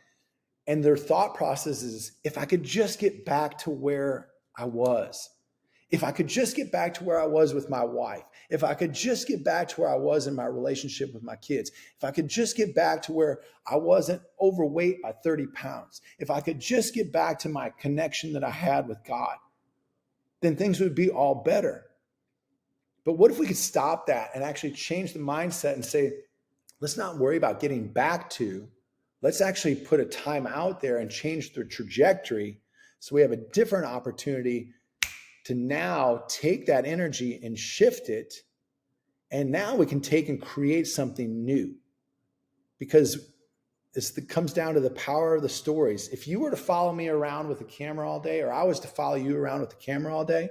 and their thought process is, if I could just get back to where I was, if I could just get back to where I was with my wife, if I could just get back to where I was in my relationship with my kids, if I could just get back to where I wasn't overweight by 30 pounds, if I could just get back to my connection that I had with God, then things would be all better. But what if we could stop that and actually change the mindset and say, let's not worry about getting back to, let's actually put a time out there and change the trajectory, so we have a different opportunity to now take that energy and shift it. And now we can take and create something new, because it comes down to the power of the stories. If you were to follow me around with a camera all day, or I was to follow you around with a camera all day,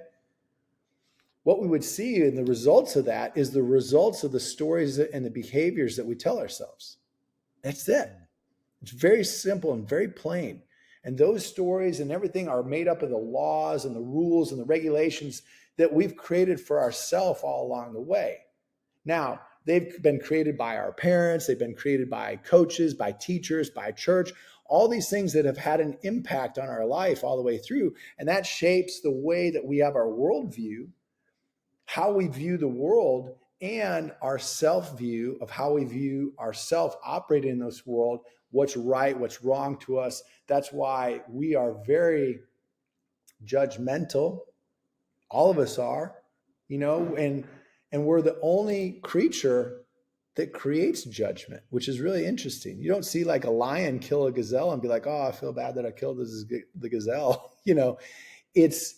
what we would see in the results of that is the results of the stories and the behaviors that we tell ourselves. That's it. It's very simple and very plain. And those stories and everything are made up of the laws and the rules and the regulations that we've created for ourselves all along the way. Now, they've been created by our parents, they've been created by coaches, by teachers, by church, all these things that have had an impact on our life all the way through. And that shapes the way that we have our worldview, how we view the world, and our self view of how we view ourself operating in this world, what's right, what's wrong to us. That's why we are very judgmental. All of us are, and we're the only creature that creates judgment, which is really interesting. You don't see like a lion kill a gazelle and be like, oh, I feel bad that I killed the gazelle. It's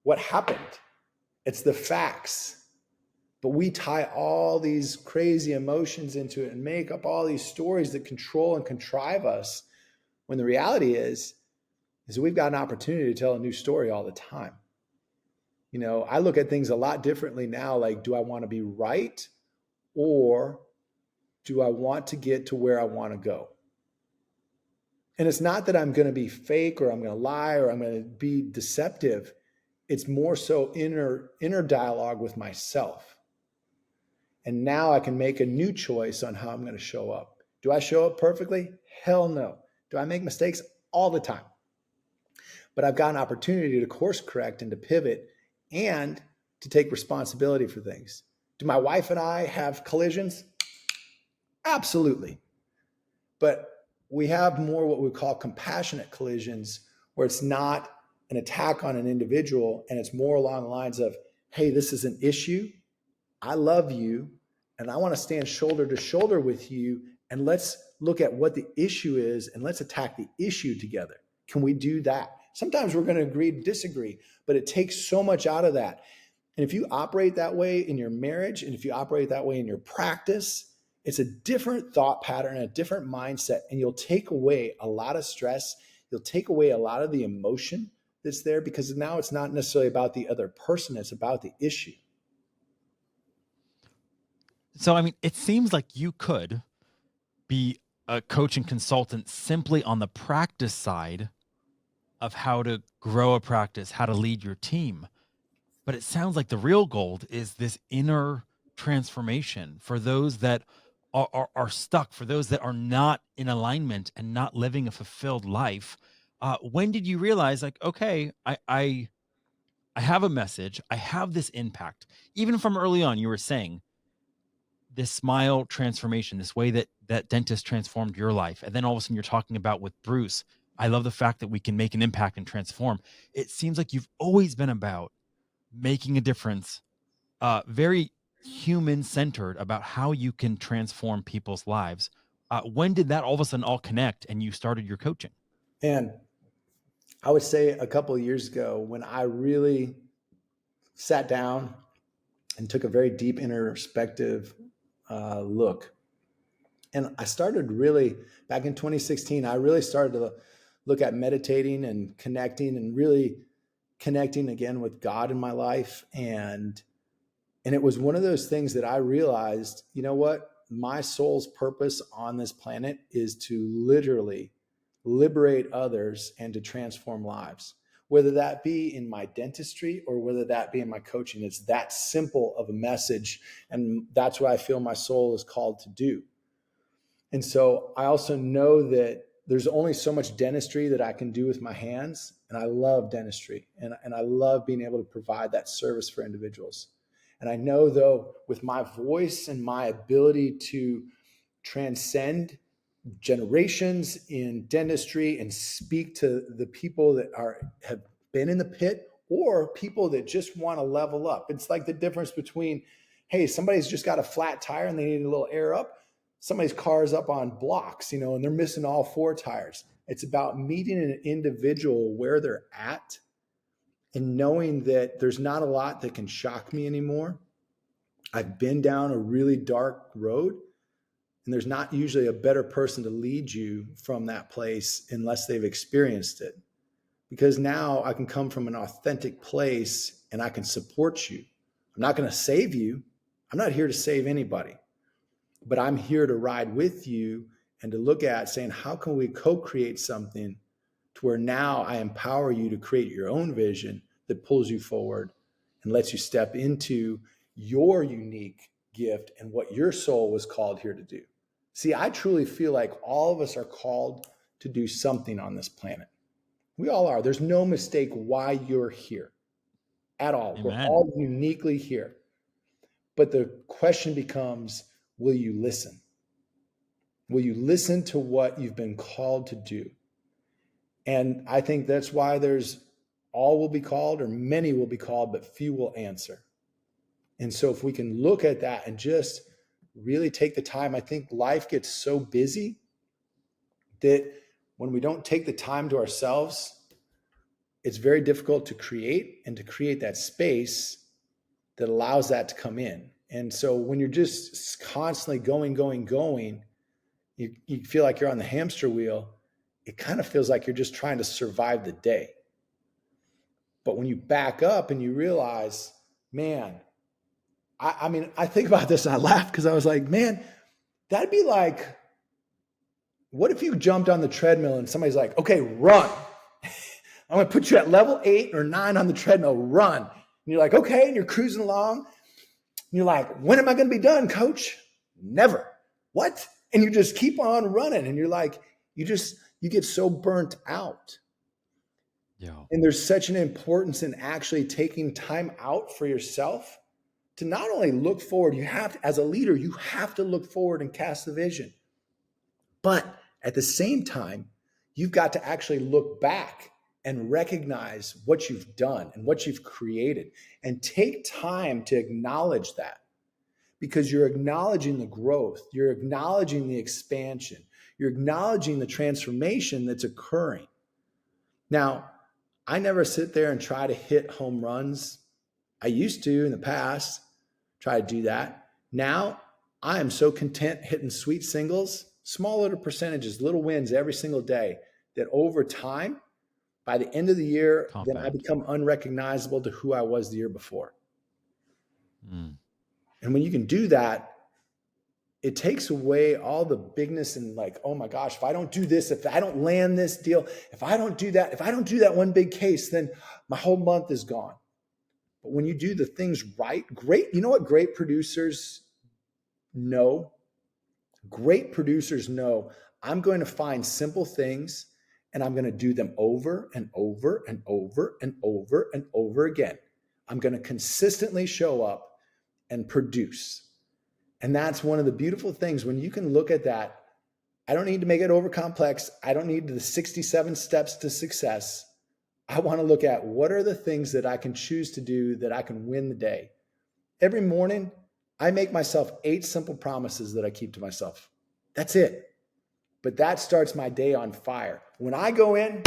what happened. It's the facts. But we tie all these crazy emotions into it and make up all these stories that control and contrive us, when the reality is we've got an opportunity to tell a new story all the time. I look at things a lot differently now. Like, do I want to be right, or do I want to get to where I want to go? And it's not that I'm going to be fake, or I'm going to lie, or I'm going to be deceptive. It's more so inner dialogue with myself. And now I can make a new choice on how I'm going to show up. Do I show up perfectly? Hell no. Do I make mistakes? All the time. But I've got an opportunity to course correct and to pivot and to take responsibility for things. Do my wife and I have collisions? Absolutely. But we have more what we call compassionate collisions, where it's not an attack on an individual, and it's more along the lines of, hey, this is an issue. I love you, and I want to stand shoulder to shoulder with you, and let's look at what the issue is and let's attack the issue together. Can we do that? Sometimes we're going to agree to disagree, but it takes so much out of that. And if you operate that way in your marriage, and if you operate that way in your practice, it's a different thought pattern, a different mindset, and you'll take away a lot of stress. You'll take away a lot of the emotion that's there, because now it's not necessarily about the other person, it's about the issue. So, I mean, it seems like you could be a coach and consultant simply on the practice side of how to grow a practice, how to lead your team. But it sounds like the real gold is this inner transformation for those that are stuck, for those that are not in alignment and not living a fulfilled life. When did you realize, like, okay, I have a message, I have this impact? Even from early on, you were saying this smile transformation, this way that dentist transformed your life, and then all of a sudden you're talking about with Bruce. I love the fact that we can make an impact and transform. It seems like you've always been about making a difference, very human centered about how you can transform people's lives. When did that all of a sudden all connect and you started your coaching? And I would say a couple of years ago, when I really sat down and took a very deep introspective look. And I started really back in 2016, I really started to look at meditating and connecting, and really connecting again with God in my life. And it was one of those things that I realized, you know what? My soul's purpose on this planet is to literally liberate others and to transform lives, whether that be in my dentistry or whether that be in my coaching. It's that simple of a message. And that's what I feel my soul is called to do. And so I also know that there's only so much dentistry that I can do with my hands. And I love dentistry, and I love being able to provide that service for individuals. And I know, though, with my voice and my ability to transcend generations in dentistry and speak to the people that have been in the pit, or people that just want to level up. It's like the difference between, hey, somebody's just got a flat tire and they need a little air up. Somebody's car is up on blocks, and they're missing all four tires. It's about meeting an individual where they're at and knowing that there's not a lot that can shock me anymore. I've been down a really dark road, and there's not usually a better person to lead you from that place unless they've experienced it. Because now I can come from an authentic place and I can support you. I'm not going to save you. I'm not here to save anybody, but I'm here to ride with you and to look at saying, how can we co-create something to where now I empower you to create your own vision that pulls you forward and lets you step into your unique gift and what your soul was called here to do. See, I truly feel like all of us are called to do something on this planet. We all are. There's no mistake why you're here at all. We're Amen. all uniquely here. But the question becomes, will you listen? Will you listen to what you've been called to do? And I think that's why there's all will be called, or many will be called, but few will answer. And so if we can look at that and just really take the time, I think life gets so busy that when we don't take the time to ourselves, it's very difficult to create that space that allows that to come in. And so when you're just constantly going, you feel like you're on the hamster wheel. It kind of feels like you're just trying to survive the day. But when you back up and you realize, man, I mean, I think about this and I laugh because I was like, man, that'd be like, what if you jumped on the treadmill and somebody's like, okay, run. I'm going to put you at level 8 or 9 on the treadmill, run. And you're like, okay, and you're cruising along. And you're like, when am I going to be done, coach? Never. What? And you just keep on running. And you're like, you get so burnt out. Yeah. And there's such an importance in actually taking time out for yourself to not only look forward, as a leader, you have to look forward and cast the vision. But at the same time, you've got to actually look back and recognize what you've done and what you've created and take time to acknowledge that. because you're acknowledging the growth, you're acknowledging the expansion, you're acknowledging the transformation that's occurring. Now, I never sit there and try to hit home runs. I used to in the past, try to do that. Now, I am so content hitting sweet singles, small little percentages, little wins every single day, that over time, by the end of the year, then I Compound. become unrecognizable to who I was the year before. Mm. And when you can do that, it takes away all the bigness and like, oh my gosh, if I don't do this, if I don't land this deal, if I don't do that one big case, then my whole month is gone. But when you do the things right, great, you know what great producers know? Great producers know I'm going to find simple things and I'm going to do them over and over and over and over and over again. I'm going to consistently show up and produce. And that's one of the beautiful things when you can look at that. I don't need to make it over complex. I don't need the 67 steps to success. I want to look at what are the things that I can choose to do that I can win the day. Every morning, I make myself 8 simple promises that I keep to myself. That's it. But that starts my day on fire. When I go in,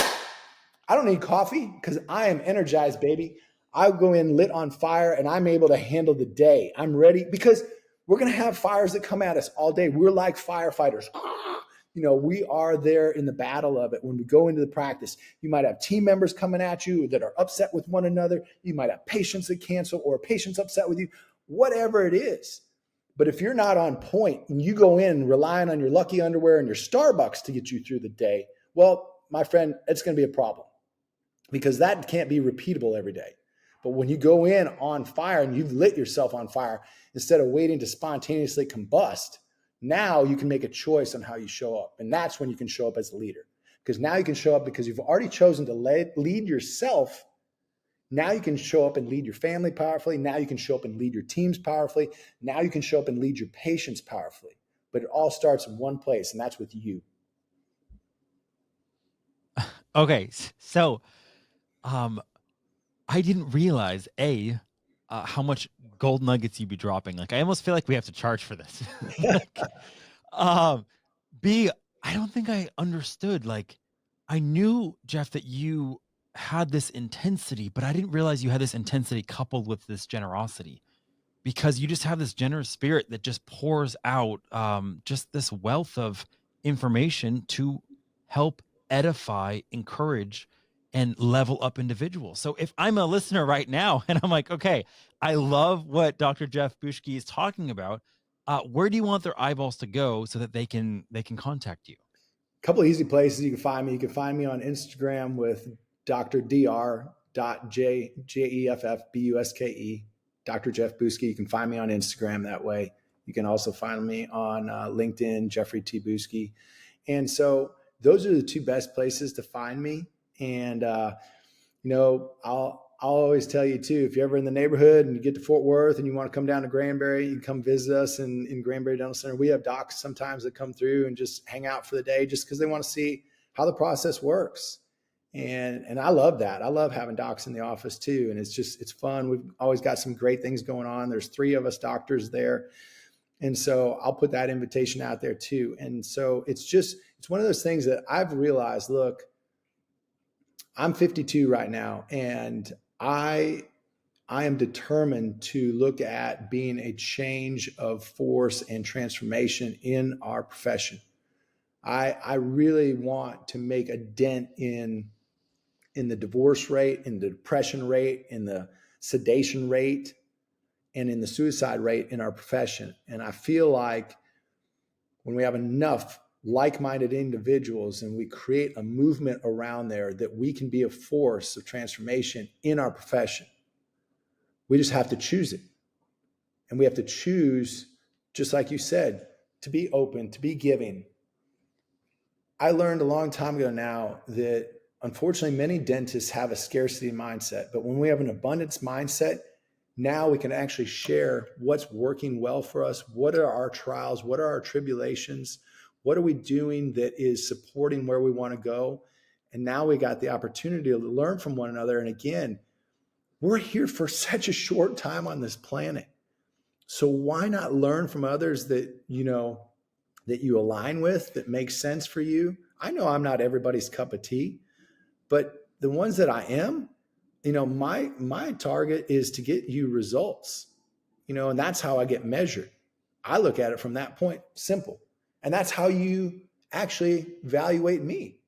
I don't need coffee because I am energized, baby. I go in lit on fire and I'm able to handle the day. I'm ready because we're going to have fires that come at us all day. We're like firefighters. We are there in the battle of it. When we go into the practice, you might have team members coming at you that are upset with one another. You might have patients that cancel or patients upset with you, whatever it is. But if you're not on point and you go in relying on your lucky underwear and your Starbucks to get you through the day, well, my friend, it's going to be a problem because that can't be repeatable every day. But when you go in on fire and you've lit yourself on fire, instead of waiting to spontaneously combust, now you can make a choice on how you show up. And that's when you can show up as a leader. Because now you can show up because you've already chosen to lead yourself. Now you can show up and lead your family powerfully. Now you can show up and lead your teams powerfully. Now you can show up and lead your patients powerfully. But it all starts in one place, and that's with you. Okay, so I didn't realize how much gold nuggets you'd be dropping. Like I almost feel like we have to charge for this. Like, B, I don't think I understood. Like I knew, Jeff, that you had this intensity, but I didn't realize you had this intensity coupled with this generosity because you just have this generous spirit that just pours out just this wealth of information to help edify, encourage, and level up individuals. So if I'm a listener right now and I'm like, okay, I love what Dr. Jeff Buske is talking about, where do you want their eyeballs to go so that they can contact you? A couple of easy places you can find me. You can find me on Instagram with dr.jeffbuske, Dr. Jeff Buske. You can find me on Instagram that way. You can also find me on LinkedIn, Jeffrey T. Buske. And so those are the 2 best places to find me. And, I'll always tell you too, if you're ever in the neighborhood and you get to Fort Worth and you want to come down to Granbury, you can come visit us in Granbury Dental Center. We have docs sometimes that come through and just hang out for the day just because they want to see how the process works. And I love that. I love having docs in the office too. And it's fun. We've always got some great things going on. There's 3 of us doctors there. And so I'll put that invitation out there too. And so it's one of those things that I've realized, look, I'm 52 right now, and I am determined to look at being a change of force and transformation in our profession. I really want to make a dent in the divorce rate, in the depression rate, in the sedation rate, and in the suicide rate in our profession. And I feel like when we have enough like-minded individuals and we create a movement around there, that we can be a force of transformation in our profession. We just have to choose it. And we have to choose, just like you said, to be open, to be giving. I learned a long time ago now that unfortunately many dentists have a scarcity mindset, but when we have an abundance mindset, now we can actually share what's working well for us. What are our trials? What are our tribulations? What are we doing that is supporting where we want to go? And now we got the opportunity to learn from one another. And again, we're here for such a short time on this planet. So why not learn from others that, that you align with, that makes sense for you? I know I'm not everybody's cup of tea, but the ones that I am, my target is to get you results, and that's how I get measured. I look at it from that point, simple. And that's how you actually evaluate me.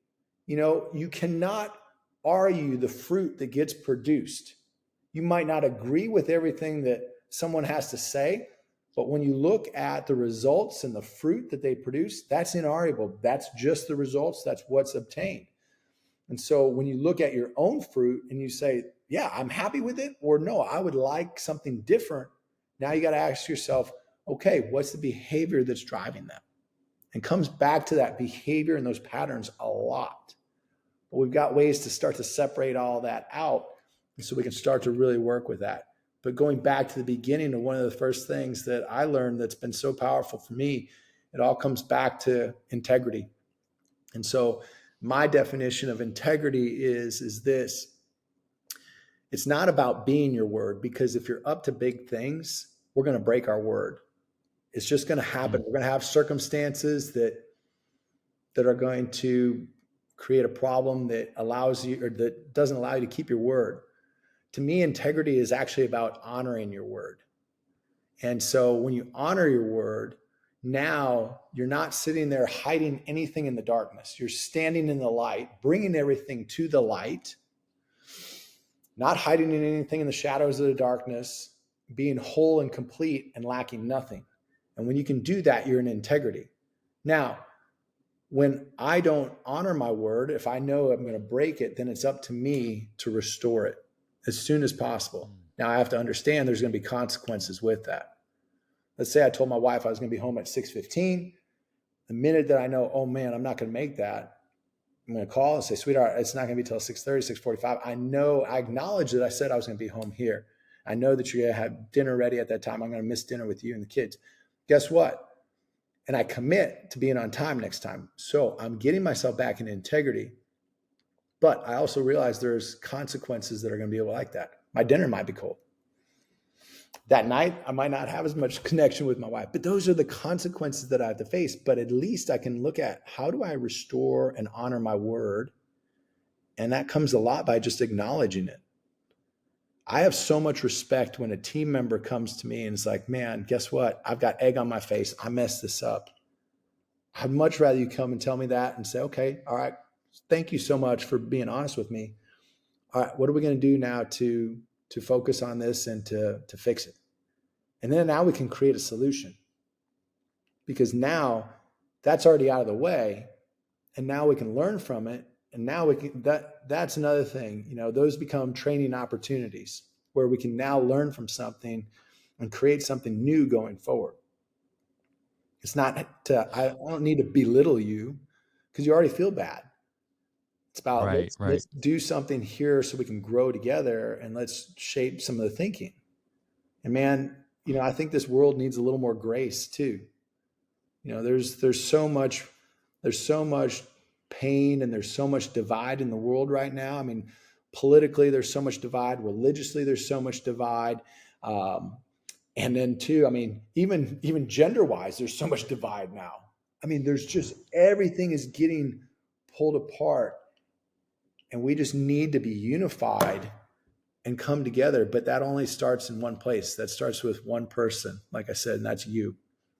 You cannot argue the fruit that gets produced. You might not agree with everything that someone has to say, but when you look at the results and the fruit that they produce, that's inarguable. That's just the results. That's what's obtained. And so when you look at your own fruit and you say, yeah, I'm happy with it, or no, I would like something different. Now you got to ask yourself, okay, what's the behavior that's driving that? And comes back to that behavior and those patterns a lot. But we've got ways to start to separate all that out, and so we can start to really work with that. But going back to the beginning of one of the first things that I learned that's been so powerful for me, it all comes back to integrity. And so my definition of integrity is this. It's not about being your word, because if you're up to big things, we're going to break our word. It's just going to happen. We're going to have circumstances that are going to create a problem that allows you, or that doesn't allow you to keep your word. To me, integrity is actually about honoring your word. And so when you honor your word, now you're not sitting there hiding anything in the darkness. You're standing in the light, bringing everything to the light, not hiding in anything in the shadows of the darkness, being whole and complete and lacking nothing. And when you can do that, you're in integrity. Now, when I don't honor my word, if I know I'm going to break it, then it's up to me to restore it as soon as possible. Now, I have to understand there's going to be consequences with that. Let's say I told my wife I was going to be home at 6:15. The minute that I know, oh man, I'm not going to make that, I'm going to call and say, sweetheart, it's not going to be till 6:30, 6:45. I acknowledge that I said I was going to be home here. I know that you're going to have dinner ready at that time. I'm going to miss dinner with you and the kids. Guess what? And I commit to being on time next time. So I'm getting myself back in integrity. But I also realize there's consequences that are going to be like that. My dinner might be cold. That night, I might not have as much connection with my wife, but those are the consequences that I have to face. But at least I can look at, how do I restore and honor my word? And that comes a lot by just acknowledging it. I have so much respect when a team member comes to me and is like, man, guess what? I've got egg on my face. I messed this up. I'd much rather you come and tell me that and say, okay, all right, thank you so much for being honest with me. All right, what are we going to do now to focus on this and to fix it? And then now we can create a solution, because now that's already out of the way, and now we can learn from it. And now we can, that's another thing, those become training opportunities where we can now learn from something and create something new going forward. It's not I don't need to belittle you because you already feel bad. It's about Right, right. let's do something here so we can grow together, and let's shape some of the thinking. And man, I think this world needs a little more grace too. There's so much pain, and there's so much divide in the world right now. I mean, politically, there's so much divide. Religiously, there's so much divide. And then too, I mean, even gender wise, there's so much divide now. I mean, there's just, everything is getting pulled apart, and we just need to be unified and come together. But that only starts in one place. That starts with one person, like I said, and that's you.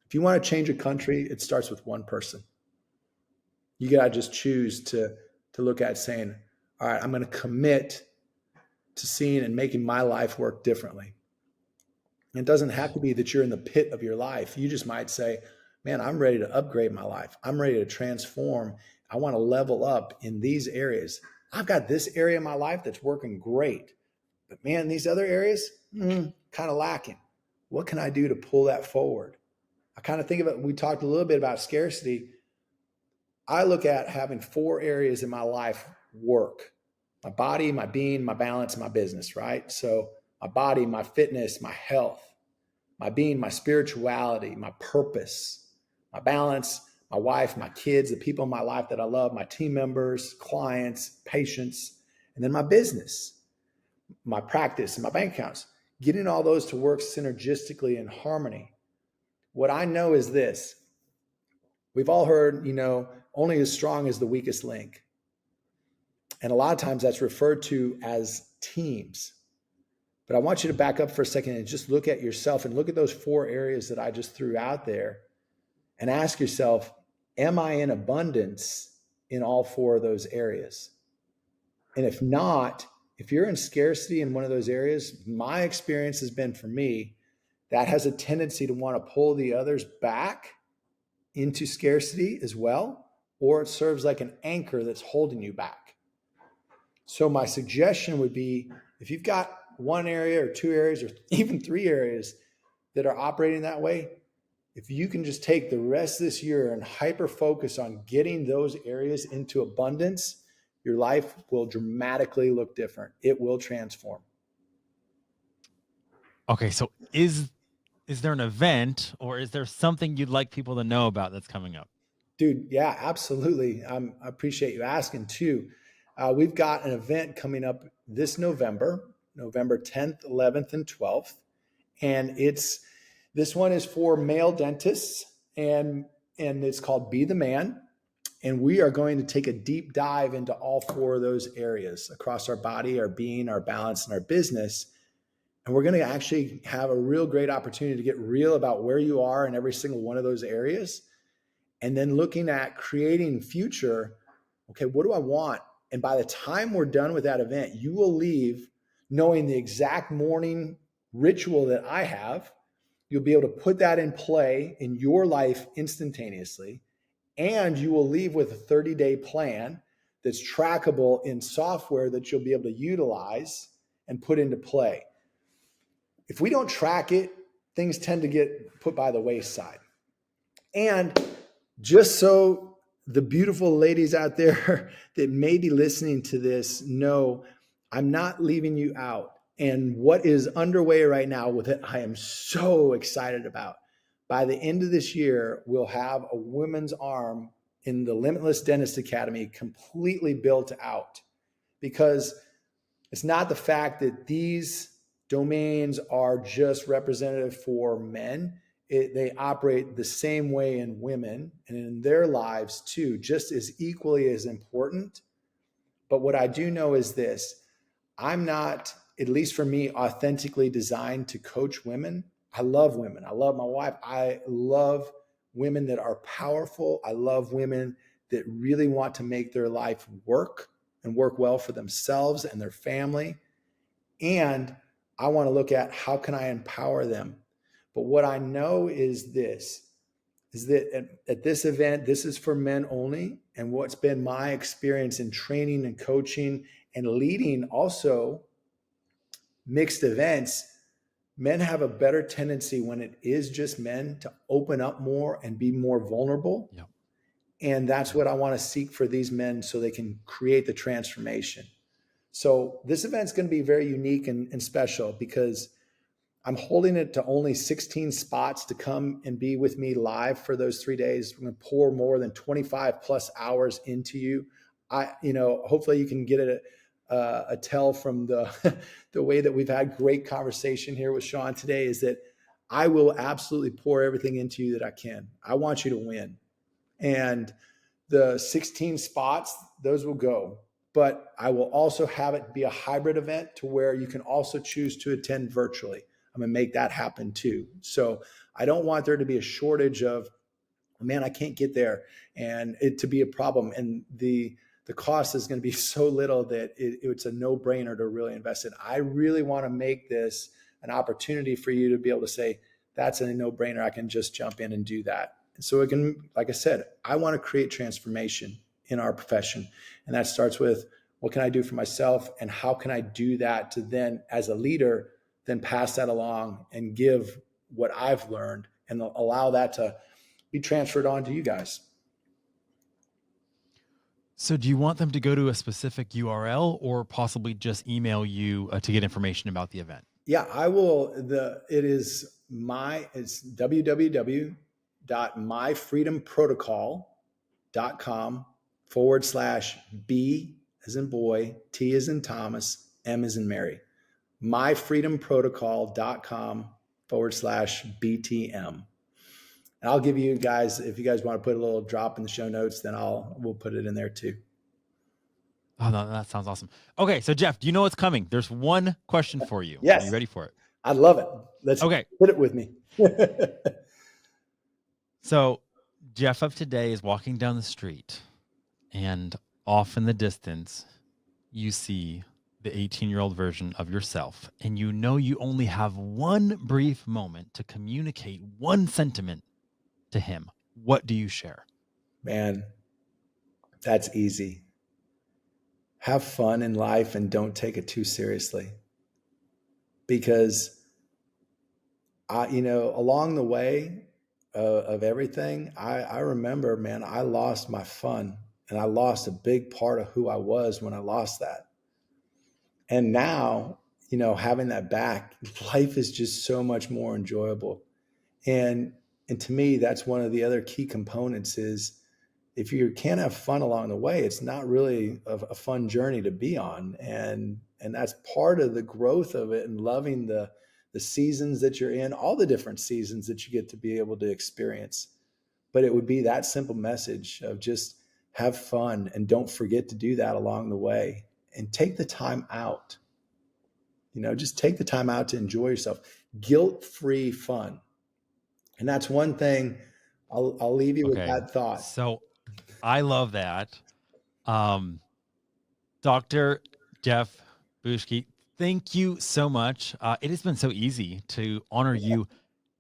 If you want to change a country, it starts with one person. You got to just choose to look at saying, all right, I'm going to commit to seeing and making my life work differently. And it doesn't have to be that you're in the pit of your life. You just might say, man, I'm ready to upgrade my life. I'm ready to transform. I want to level up in these areas. I've got this area of my life that's working great, but man, these other areas, kind of lacking. What can I do to pull that forward? I kind of think of it, we talked a little bit about scarcity. I look at having 4 areas in my life work: my body, my being, my balance, my business, right? So my body, my fitness, my health; my being, my spirituality, my purpose; my balance, my wife, my kids, the people in my life that I love, my team members, clients, patients; and then my business, my practice, and my bank accounts. getting all those to work synergistically in harmony. What I know is this. We've all heard, only as strong as the weakest link. And a lot of times that's referred to as teams. But I want you to back up for a second and just look at yourself and look at those 4 areas that I just threw out there and ask yourself, am I in abundance in all 4 of those areas? And if not, if you're in scarcity in one of those areas, my experience has been for me, that has a tendency to want to pull the others back into scarcity as well, or it serves like an anchor that's holding you back. So my suggestion would be, if you've got 1 area or 2 areas or even 3 areas that are operating that way, if you can just take the rest of this year and hyper focus on getting those areas into abundance, your life will dramatically look different. It will transform. Okay, so is there an event or is there something you'd like people to know about that's coming up? Dude, yeah, absolutely. I appreciate you asking too. We've got an event coming up this November, November 10th, 11th, and 12th. And this one is for male dentists, and it's called Be the Man. And we are going to take a deep dive into all 4 of those areas across our body, our being, our balance, and our business. And we're going to actually have a real great opportunity to get real about where you are in every single one of those areas. And then looking at creating future, okay, what do I want? And by the time we're done with that event, you will leave knowing the exact morning ritual that I have. You'll be able to put that in play in your life instantaneously. And you will leave with a 30-day plan that's trackable in software that you'll be able to utilize and put into play. If we don't track it, things tend to get put by the wayside. And just so the beautiful ladies out there that may be listening to this know, I'm not leaving you out. And what is underway right now with it, I am so excited about. By the end of this year, we'll have a women's arm in the Limitless Dentist Academy completely built out, because it's not the fact that these domains are just representative for men. They operate the same way in women and in their lives too, just as equally as important. But what I do know is this: I'm not, at least for me, authentically designed to coach women. I love women. I love my wife. I love women that are powerful. I love women that really want to make their life work and work well for themselves and their family. And I want to look at how can I empower them. But what I know is this, is that at this event, this is for men only. And what's been my experience in training and coaching and leading also mixed events, men have a better tendency when it is just men to open up more and be more vulnerable. Yep. And that's what I want to seek for these men so they can create the transformation. So this event's going to be very unique and special, because I'm holding it to only 16 spots to come and be with me live for those 3 days. We're going to pour more than 25 plus hours into you. Hopefully you can get a tell from the way that we've had great conversation here with Sean today, is that I will absolutely pour everything into you that I can. I want you to win. And the 16 spots, those will go. But I will also have it be a hybrid event to where you can also choose to attend virtually. I'm going to make that happen too. So I don't want there to be a shortage of, man, I can't get there, and it to be a problem. And the cost is going to be so little that it's a no-brainer to really invest in. I really want to make this an opportunity for you to be able to say, that's a no-brainer. I can just jump in and do that. And so it can, like I said, I want to create transformation in our profession. And that starts with, what can I do for myself? And how can I do that to then, as a leader, then pass that along and give what I've learned and allow that to be transferred on to you guys. So do you want them to go to a specific URL or possibly just email you to get information about the event? Yeah, I will. It's www.myfreedomprotocol.com/B as in boy, T as in Thomas, M as in Mary. myfreedomprotocol.com/BTM. And I'll give you guys, if you guys want to put a little drop in the show notes, then we'll put it in there too. Oh, no, that sounds awesome. Okay, so Jeff, do you know what's coming? There's one question for you. Yes. Are you ready for it? I love it. Let's Okay. hit it with me. So Jeff of today is walking down the street, and off in the distance, you see the 18-year-old version of yourself, and you know you only have one brief moment to communicate one sentiment to him. What do you share? Man, that's easy. Have fun in life and don't take it too seriously. Because along the way of everything, I remember, man, I lost my fun, and I lost a big part of who I was when I lost that. And now, having that back, life is just so much more enjoyable. And to me, that's one of the other key components is, if you can't have fun along the way, it's not really a fun journey to be on. And that's part of the growth of it, and loving the seasons that you're in, all the different seasons that you get to be able to experience. But it would be that simple message of just have fun, and don't forget to do that along the way, and take the time out. Just take the time out to enjoy yourself. Guilt-free fun. And that's one thing I'll leave you with that thought. So I love that. Dr. Jeff Buske, thank you so much. It has been so easy to honor you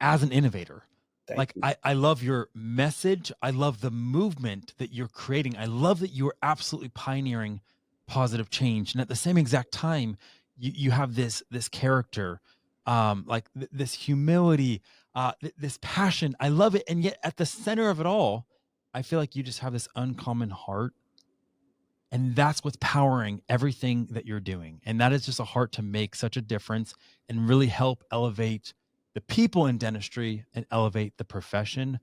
as an innovator. Thank you. I love your message. I love the movement that you're creating. I love that you are absolutely pioneering positive change. And at the same exact time, you have this character, this humility, this passion. I love it. And yet at the center of it all, I feel like you just have this uncommon heart. And that's what's powering everything that you're doing. And that is just a heart to make such a difference and really help elevate the people in dentistry and elevate the profession.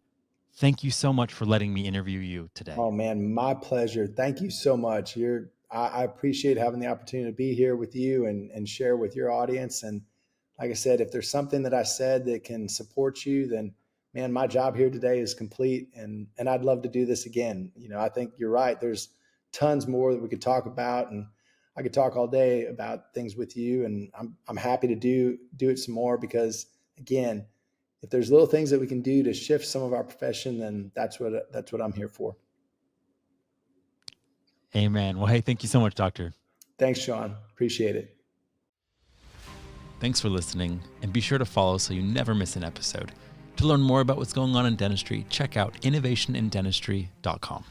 Thank you so much for letting me interview you today. Oh man, my pleasure. Thank you so much. I appreciate having the opportunity to be here with you and share with your audience. And like I said, if there's something that I said that can support you, then man, my job here today is complete. And I'd love to do this again. I think you're right. There's tons more that we could talk about, and I could talk all day about things with you. And I'm happy to do it some more, because again, if there's little things that we can do to shift some of our profession, then that's what I'm here for. Amen. Well, hey, thank you so much, Doctor. Thanks, Sean. Appreciate it. Thanks for listening, and be sure to follow so you never miss an episode. To learn more about what's going on in dentistry, check out innovationindentistry.com.